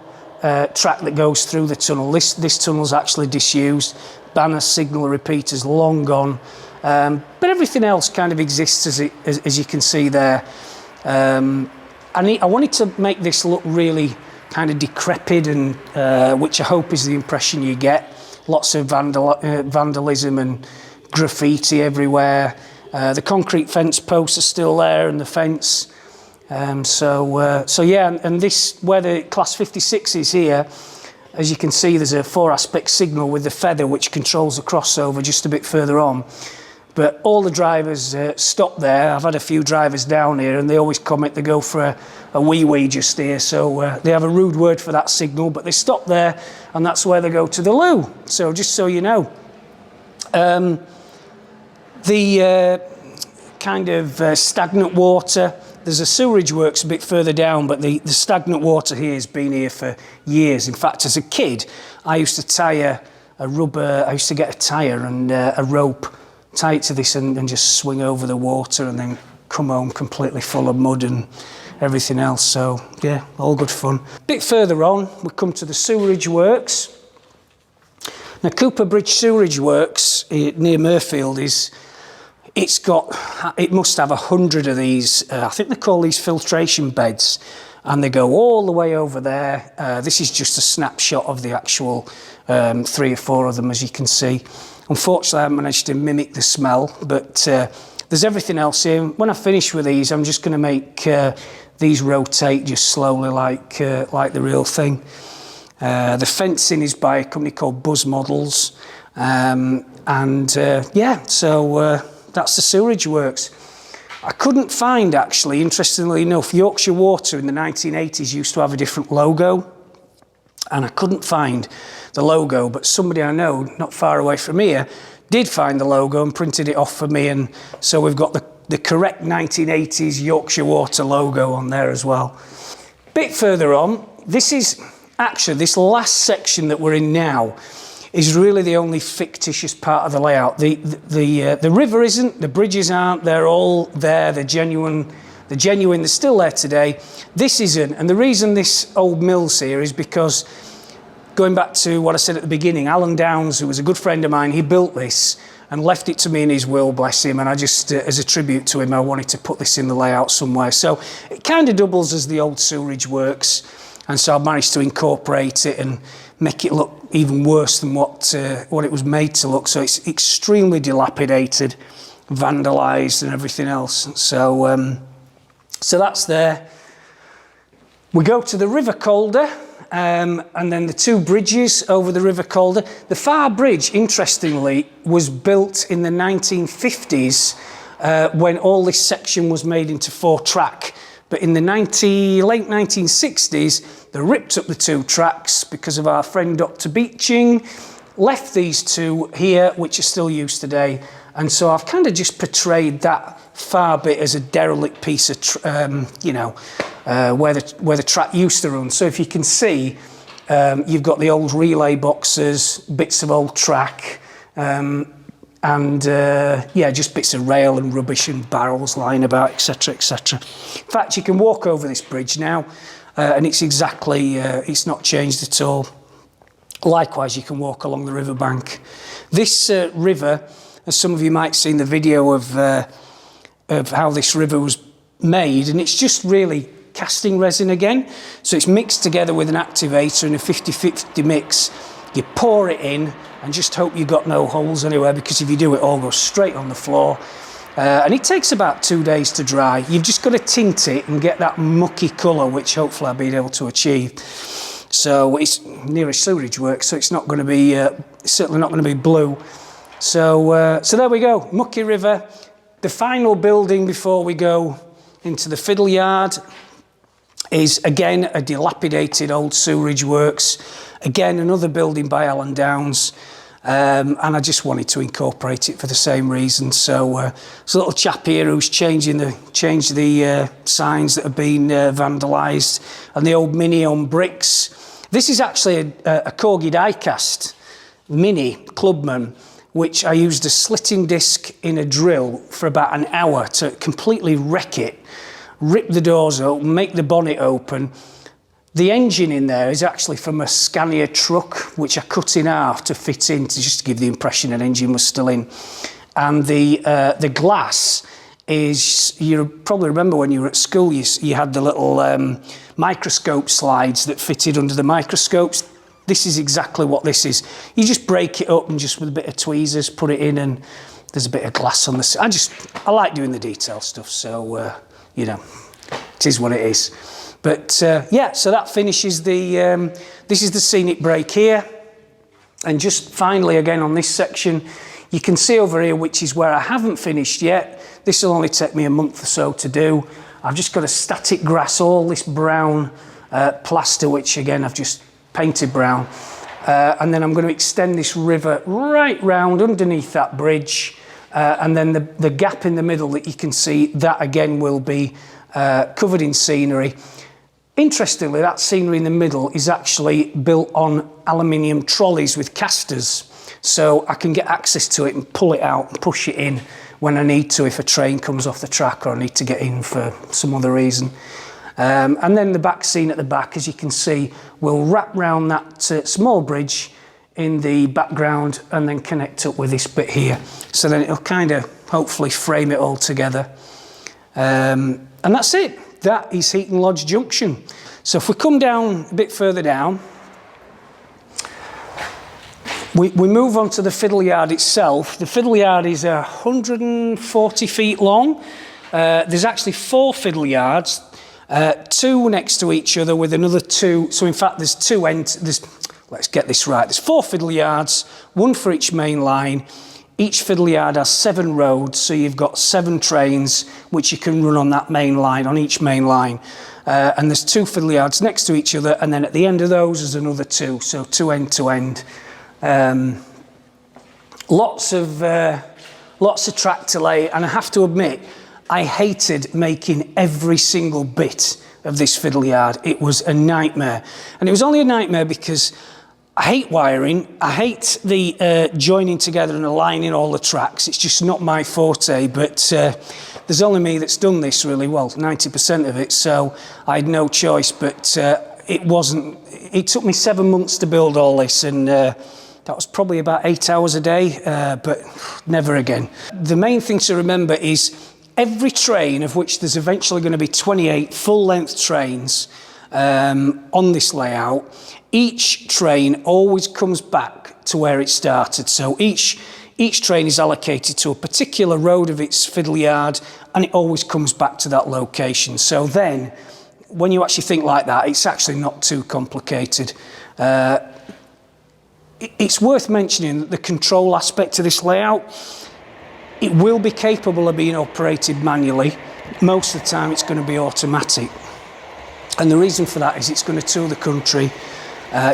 track that goes through the tunnel. This tunnel's actually disused. Banner signal repeaters long gone. But everything else kind of exists as you can see there. I wanted to make this look really kind of decrepit, and which I hope is the impression you get. Lots of vandalism and graffiti everywhere. The concrete fence posts are still there, and the fence. So yeah, and this, where the class 56 is here, as you can see, there's a 4-aspect signal with the feather which controls the crossover just a bit further on. But all the drivers stop there. I've had a few drivers down here, and they always comment they go for a wee just here. So they have a rude word for that signal, but they stop there, and that's where they go to the loo. So just so you know. The kind of stagnant water, there's a sewerage works a bit further down, but the stagnant water here has been here for years. In fact, as a kid, I used to tie I used to get a tyre and a rope, tie it to this and just swing over the water, and then come home completely full of mud and everything else. So yeah, all good fun. A bit further on, we come to the sewerage works. Now, Cooper Bridge Sewerage Works near Mirfield it must have 100 of these. I think they call these filtration beds, and they go all the way over there. This is just a snapshot of the actual 3 or 4 of them, as you can see. Unfortunately, I haven't managed to mimic the smell, but there's everything else here. When I finish with these, I'm just going to make these rotate just slowly like the real thing. The fencing is by a company called Buzz Models. Yeah, so that's the sewerage works. I couldn't find, actually, interestingly enough, Yorkshire Water in the 1980s used to have a different logo, and I couldn't find the logo, but somebody I know not far away from here did find the logo and printed it off for me, and so we've got the correct 1980s Yorkshire Water logo on there as well. Bit further on, this is actually, this last section that we're in now is really the only fictitious part of the layout. The river isn't, the bridges aren't, they're all there, they're genuine, they're still there today. This isn't, and the reason this old mill's here is because, going back to what I said at the beginning, Alan Downs, who was a good friend of mine, he built this and left it to me in his will, bless him, and I just, as a tribute to him, I wanted to put this in the layout somewhere. So it kind of doubles as the old sewerage works, and so I've managed to incorporate it and make it look even worse than what it was made to look. So it's extremely dilapidated, vandalised and everything else. So, so that's there. We go to the River Calder, and then the 2 bridges over the River Calder. The Far Bridge, interestingly, was built in the 1950s when all this section was made into 4-track. But in the late 1960s, they ripped up the 2 tracks because of our friend Dr. Beeching, left these 2 here, which are still used today. And so I've kind of just portrayed that far bit as a derelict piece of, where the track used to run. So if you can see, you've got the old relay boxes, bits of old track, yeah, just bits of rail and rubbish and barrels lying about, etc, etc. In fact, you can walk over this bridge now, and it's exactly, it's not changed at all. Likewise, you can walk along the riverbank. This river, as some of you might have seen the video of how this river was made, and it's just really casting resin again. So it's mixed together with an activator in a 50-50 mix. You pour it in and just hope you've got no holes anywhere, because if you do, it all goes straight on the floor. And it takes about 2 days to dry. You've just got to tint it and get that mucky colour, which hopefully I've been able to achieve. So it's near a sewerage work, so it's not going to be, certainly not going to be blue. So, so there we go, Mucky River. The final building before we go into the Fiddle Yard is, again, a dilapidated old sewerage works. Again, another building by Alan Downs, and I just wanted to incorporate it for the same reason. So there's a little chap here who's changed the signs that have been vandalised, and the old Mini on bricks. This is actually a Corgi diecast Mini Clubman, which I used a slitting disc in a drill for about an hour to completely wreck it, rip the doors open, make the bonnet open. The engine in there is actually from a Scania truck, which I cut in half to fit in, to just give the impression an engine was still in. and the glass is, you probably remember when you were at school, you had the little microscope slides that fitted under the microscopes. This is exactly what this is. You just break it up and just with a bit of tweezers put it in, and there's a bit of glass on the... I like doing the detail stuff, so, you know, it is what it is. But, yeah, so that finishes the... this is the scenic break here. And just finally, again, on this section, you can see over here, which is where I haven't finished yet. This will only take me a month or so to do. I've just got a static grass, all this brown plaster, which again, I've just painted brown. And then I'm going to extend this river right round underneath that bridge. And then the gap in the middle that you can see, that again will be covered in scenery. Interestingly, that scenery in the middle is actually built on aluminium trolleys with casters, so I can get access to it and pull it out and push it in when I need to, if a train comes off the track or I need to get in for some other reason. And then the back scene at the back, as you can see, will wrap round that small bridge in the background and then connect up with this bit here. So then it'll kind of hopefully frame it all together. And that's it. That is Heaton Lodge Junction. So if we come down a bit further down, we move on to the fiddle yard itself. The fiddle yard is 140 feet long. There's actually 4 fiddle yards, 2 next to each other with another 2. So in fact, there's 2 ends. Let's get this right. There's 4 fiddle yards, 1 for each main line. Each fiddle yard has 7 roads, so you've got 7 trains which you can run on that main line, on each main line. And there's 2 fiddle yards next to each other, and then at the end of those there's another 2, so 2 end to end. Lots of track to lay, and I have to admit, I hated making every single bit of this fiddle yard. It was a nightmare, and it was only a nightmare because I hate wiring. I hate the joining together and aligning all the tracks. It's just not my forte, but there's only me that's done this really well, 90% of it, so I had no choice. But it took me 7 months to build all this, and that was probably about 8 hours a day, but never again. The main thing to remember is every train, of which there's eventually going to be 28 full-length trains on this layout, each train always comes back to where it started. So each train is allocated to a particular road of its fiddle yard, and it always comes back to that location. So then, when you actually think like that, it's actually not too complicated. It's worth mentioning that the control aspect of this layout, it will be capable of being operated manually. Most of the time it's going to be automatic. And the reason for that is it's going to tour the country,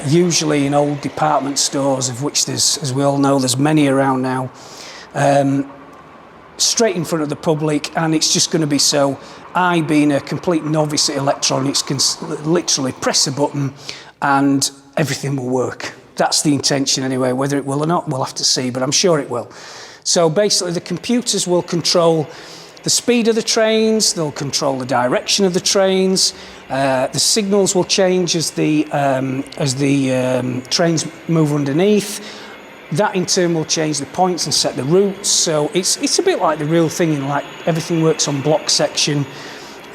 usually in old department stores, of which there's, as we all know, there's many around now, straight in front of the public, and it's just going to be so I, being a complete novice at electronics, can literally press a button and everything will work. That's the intention anyway. Whether it will or not, we'll have to see, but I'm sure it will. So basically the computers will control the speed of the trains, they'll control the direction of the trains, the signals will change as the trains move underneath. That in turn will change the points and set the routes. So it's a bit like the real thing, in like everything works on block section.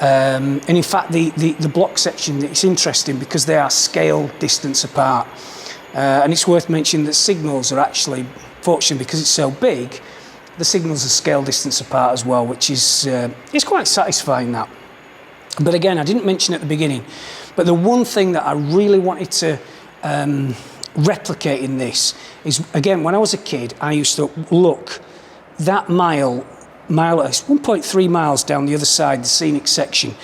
And in fact the block section, it's interesting because they are scale distance apart. And it's worth mentioning that signals are actually, fortunately because it's so big, the signals are scale distance apart as well, which is it's quite satisfying, that. But again, I didn't mention at the beginning, but the one thing that I really wanted to replicate in this is, again, when I was a kid, I used to look that mile, it's 1.3 miles down the other side, the scenic section,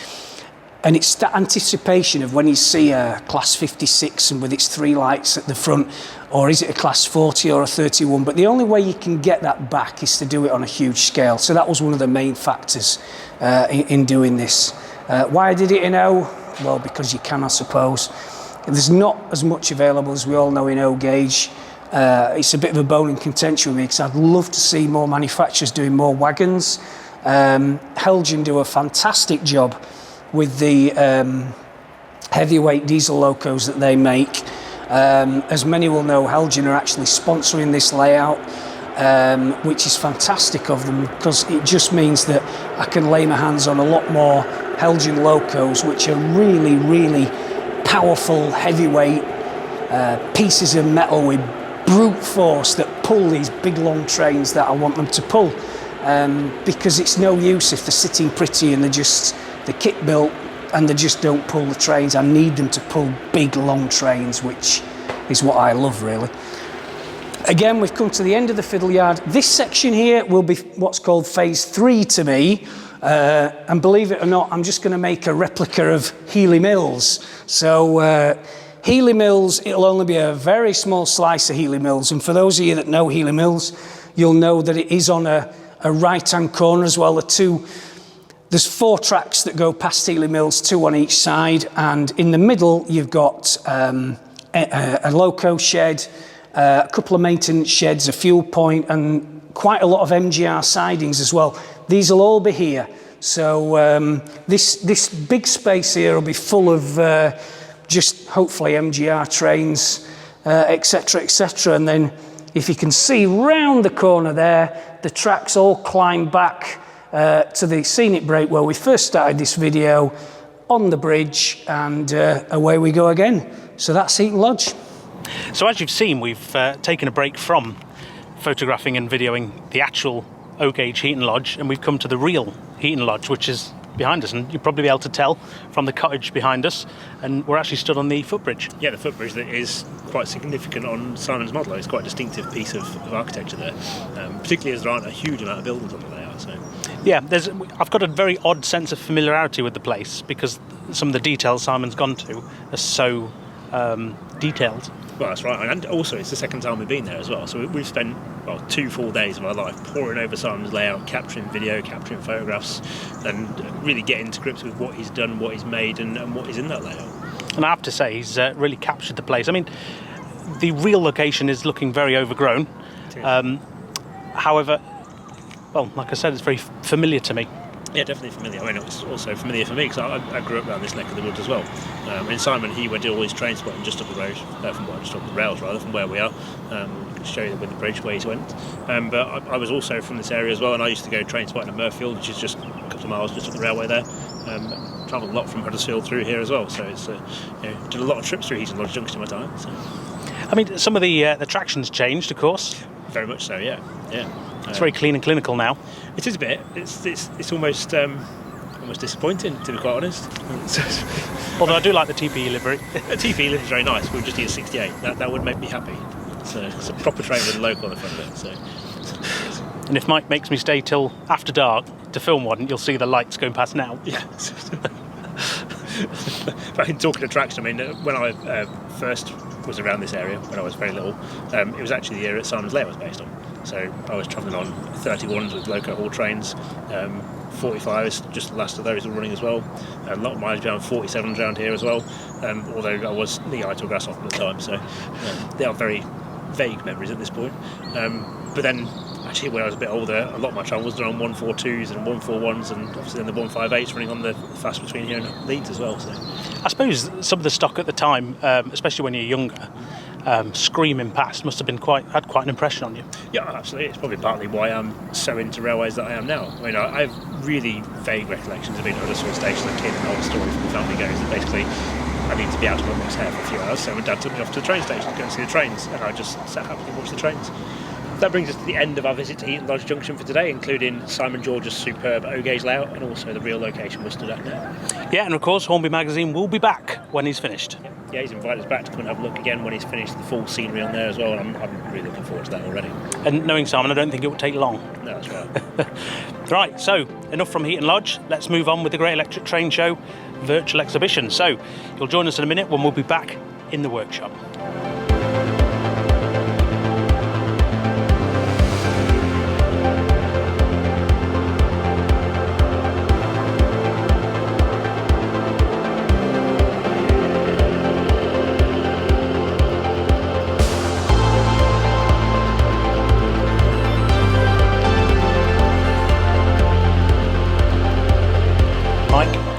and it's that anticipation of when you see a class 56 and with its 3 lights at the front, or is it a class 40 or a 31, but the only way you can get that back is to do it on a huge scale. So that was one of the main factors in doing this. Why did it in O? Well, because you can, I suppose. There's not as much available, as we all know, in O gauge. It's a bit of a bone in contention with me, because I'd love to see more manufacturers doing more wagons. Helgen do a fantastic job with the heavyweight diesel locos that they make. As many will know, Helgen are actually sponsoring this layout. which is fantastic of them because it just means that I can lay my hands on a lot more Helgian locos, which are really, really powerful, heavyweight pieces of metal with brute force that pull these big long trains that I want them to pull. Because it's no use if they're sitting pretty and they're kit built and they just don't pull the trains. I need them to pull big long trains, which is what I love really. Again, we've come to the end of the fiddle yard. This section here will be what's called phase 3 to me. And believe it or not, I'm just going to make a replica of Heeley Mills. So Heeley Mills, it'll only be a very small slice of Heeley Mills. And for those of you that know Heeley Mills, you'll know that it is on a right-hand corner as well. There's 4 tracks that go past Heeley Mills, 2 on each side. And in the middle, you've got a loco shed, a couple of maintenance sheds, a fuel point, and quite a lot of MGR sidings as well. These will all be here. So this big space here will be full of just hopefully MGR trains, etc., etc. And then if you can see round the corner there, the tracks all climb back to the scenic break where we first started this video on the bridge, and away we go again. So that's Heaton Lodge. So as you've seen, we've taken a break from photographing and videoing the actual O-gauge Heaton Lodge, and we've come to the real Heaton Lodge, which is behind us, and you'll probably be able to tell from the cottage behind us, and we're actually stood on the footbridge. Yeah, the footbridge that is quite significant on Simon's model. It's quite a distinctive piece of architecture there, particularly as there aren't a huge amount of buildings on the layout. So. Yeah, I've got a very odd sense of familiarity with the place because some of the details Simon's gone to are so detailed. Well, that's right, and also it's the second time we've been there as well. So we've spent 2 full days of our life poring over Simon's layout, capturing video, capturing photographs, and really getting to grips with what he's done, what he's made, and what is in that layout. And I have to say, he's really captured the place. I mean, the real location is looking very overgrown. However, well, like I said, it's very familiar to me. Yeah, definitely familiar. I mean, it's also familiar for me because I grew up around this neck of the woods as well. And Simon, he went to all his train spotting just up the road, just up the rails rather, from where we are. I can show you with the bridge where he went. But I was also from this area as well, and I used to go train spotting at Murfield, which is just a couple of miles just up the railway there. Travelled a lot from Huddersfield through here as well, so it's did a lot of trips through Heaton Lodge Junction in my time. So. I mean, some of the traction's changed, of course. Very much so, yeah. It's very clean and clinical now. It is a bit. It's almost disappointing, to be quite honest. Although I do like the TPE livery. The TPE livery is very nice. We just need a 68. That would make me happy. So it's a proper train with a loco on the front of it. So. And if Mike makes me stay till after dark to film one, you'll see the lights going past now. Yeah. But in talking attraction, I mean, when I first was around this area, when I was very little, it was actually the area that Simon's layout was based on. So I was travelling on 31s with loco haul trains, 45s, just the last of those were running as well. A lot of mileage around 47s around here as well, although I was knee-high to a grasshopper at the time, so they are very vague memories at this point. But then, actually, when I was a bit older, a lot of my travel was done on 142s and 141s, and obviously then the 158s running on the fast between here and Leeds as well. So. I suppose some of the stock at the time, especially when you're younger, screaming past must have been had quite an impression on you. Yeah, absolutely. It's probably partly why I'm so into railways that I am now. I mean, I have really vague recollections of being at Huddersfield Station as a kid, and all the story from the family goes that basically I need to be out of my mum's hair for a few hours, so my dad took me off to the train station to go and see the trains, and I just sat happily and watched the trains. That brings us to the end of our visit to Heaton Lodge Junction for today, including Simon George's superb O-gauge layout and also the real location we're stood at now. Yeah, and of course Hornby magazine will be back when he's finished. Yeah, he's invited us back to come and have a look again when he's finished the full scenery on there as well, and I'm really looking forward to that already. And knowing Simon, I don't think it will take long. No, that's right. Right, so enough from Heaton Lodge. Let's move on with the Great Electric Train Show virtual exhibition. So you'll join us in a minute when we'll be back in the workshop.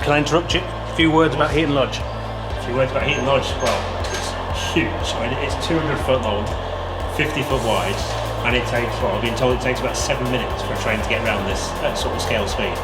Can I interrupt you? A few words about Heaton Lodge. A few words about Heaton Lodge. Well, it's huge. I mean, it's 200 foot long, 50 foot wide, and it takes, well, I've been told it takes about 7 minutes for a train to get around this sort of scale speed.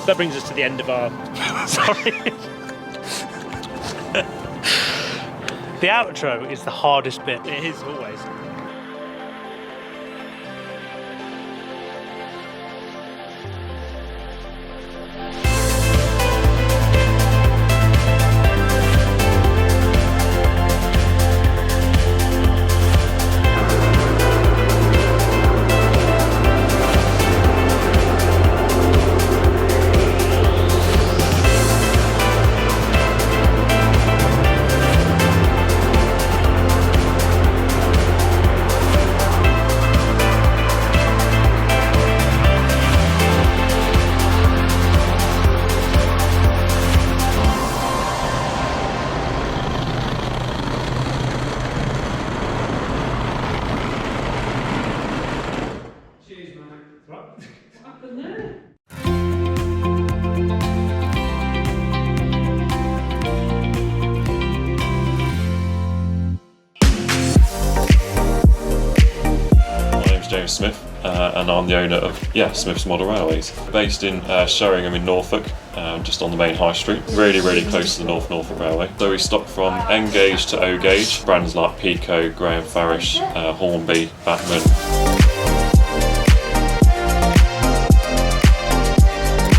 That brings us to the end of our... Sorry. The outro is the hardest bit. It is always. Smith, and I'm the owner of Smith's Model Railways, based in Sheringham in Norfolk, just on the main high street, really close to the Norfolk Railway. So we stock from N gauge to O gauge, brands like Pico, Graham Farish, Hornby, Batman.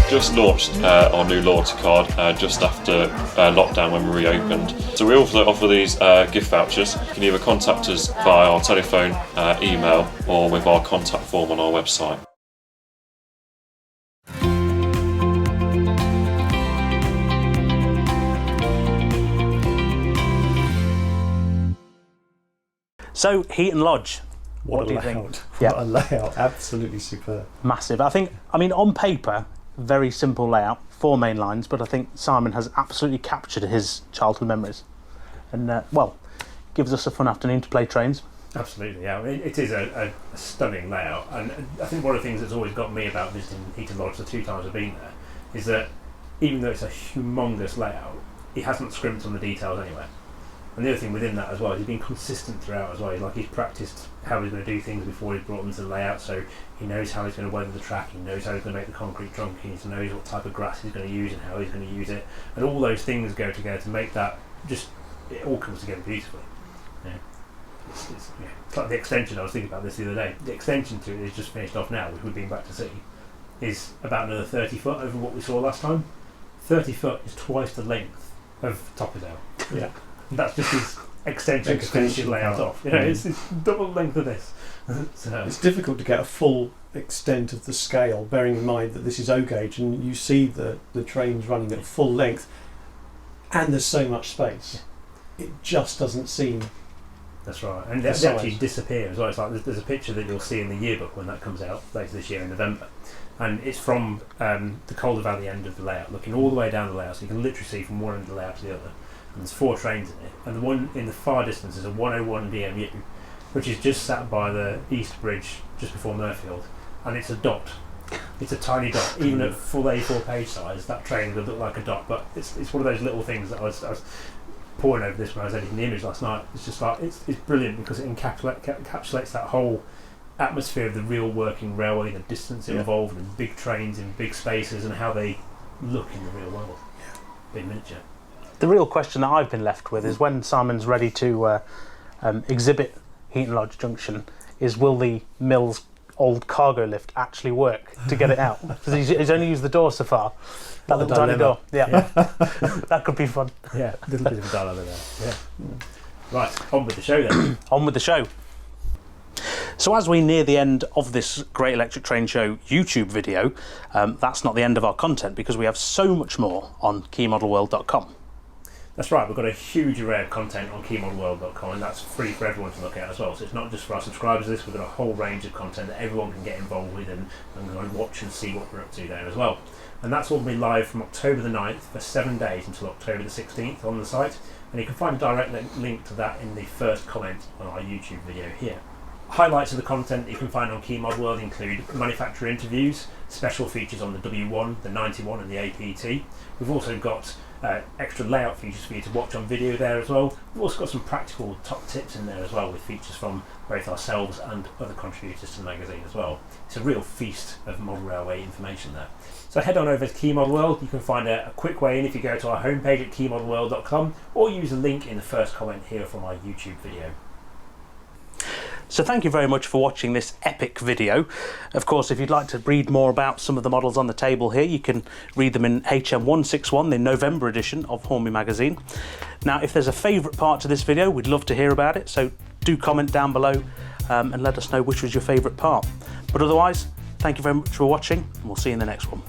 Just launched our new loyalty card just after lockdown when we reopened. So we also offer these gift vouchers. You can either contact us via our telephone, email, or with our contact form on our website. So, Heaton Lodge. What do you think? What a layout, absolutely superb. Massive. I mean, on paper, very simple layout, 4 main lines, but I think Simon has absolutely captured his childhood memories. And, well, gives us a fun afternoon to play trains. Absolutely, yeah. It is a stunning layout, and I think one of the things that's always got me about visiting Heaton Lodge the 2 times I've been there is that even though it's a humongous layout, he hasn't scrimped on the details anywhere. And the other thing within that as well is he's been consistent throughout as well. He's practiced how he's going to do things before he's brought them to the layout, so he knows how he's going to weather the track, he knows how he's going to make the concrete trunk, he knows what type of grass he's going to use and how he's going to use it, and all those things go together to make that it all comes together beautifully. Yeah. It's like the extension. I was thinking about this the other day. The extension to it is just finished off now, which we've been back to see, is about another 30 foot over what we saw last time. 30 foot is twice the length of Topperdale. Yeah. That's just his extension to finish his layout off. You know, it's double the length of this. So it's difficult to get a full extent of the scale, bearing in mind that this is O gauge and you see the trains running at full length and there's so much space. It just doesn't seem... That's right, and they actually disappear as well. It's like there's a picture that you'll see in the yearbook when that comes out later this year in November, and it's from the Calder Valley end of the layout, looking all the way down the layout, so you can literally see from one end of the layout to the other. And there's 4 trains in it, and the one in the far distance is a 101 DMU, which is just sat by the East Bridge just before Murfield, and it's a dot. It's a tiny dot. Even at full A4 page size, that train would look like a dot. But it's one of those little things that I was poring over this when I was editing the image last night. It's just like it's brilliant because it encapsulates that whole atmosphere of the real working railway, the distance involved, and big trains in big spaces, and how they look in the real world. Big miniature. The real question that I've been left with is when Simon's ready to exhibit Heaton Lodge Junction, is will the mill's old cargo lift actually work to get it out? Because he's only used the door so far. That little tiny door. Yeah. That could be fun. Yeah, a little bit of a dilemma there. Yeah. Right, on with the show then. On with the show. So as we near the end of this Great Electric Train Show YouTube video, that's not the end of our content, because we have so much more on keymodelworld.com. That's right, we've got a huge array of content on keymodelworld.com, and that's free for everyone to look at as well. So it's not just for our subscribers, we've got a whole range of content that everyone can get involved with and go and watch and see what we're up to there as well. And that's all going to be live from October the 9th for 7 days until October the 16th on the site. And you can find a direct link to that in the first comment on our YouTube video here. Highlights of the content that you can find on Key Model World include manufacturer interviews, special features on the W1, the 91 and the APT. We've also got extra layout features for you to watch on video there as well. We've also got some practical top tips in there as well, with features from both ourselves and other contributors to the magazine as well. It's a real feast of model railway information there. So head on over to Key Model World. You can find a quick way in if you go to our homepage at keymodelworld.com, or use a link in the first comment here from our YouTube video. So thank you very much for watching this epic video. Of course, if you'd like to read more about some of the models on the table here, you can read them in HM161, the November edition of Hornby magazine. Now, if there's a favourite part to this video, we'd love to hear about it, so do comment down below and let us know which was your favourite part. But otherwise, thank you very much for watching, and we'll see you in the next one.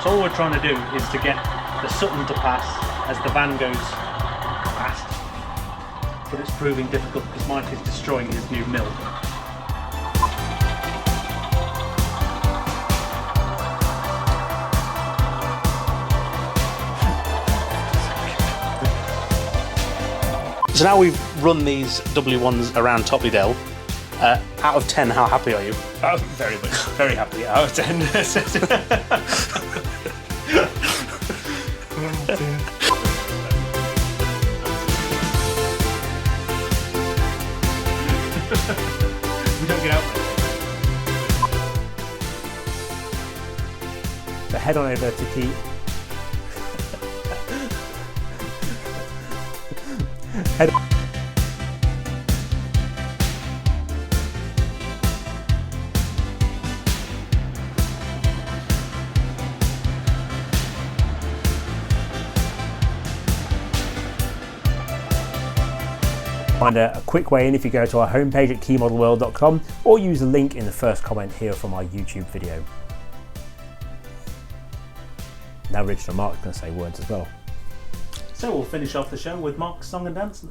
So all we're trying to do is to get the Sutton to pass as the van goes past. But it's proving difficult because Mike is destroying his new mill. So now we've run these W1s around Topley Dell. Out of 10, how happy are you? Oh, very much, very happy. Out of 10. We don't get out there. So head on over to Key. Head Find a quick way in if you go to our homepage at keymodelworld.com, or use a link in the first comment here from our YouTube video. Now Richard and Mark are going to say words as well. So we'll finish off the show with Mark's song and dance.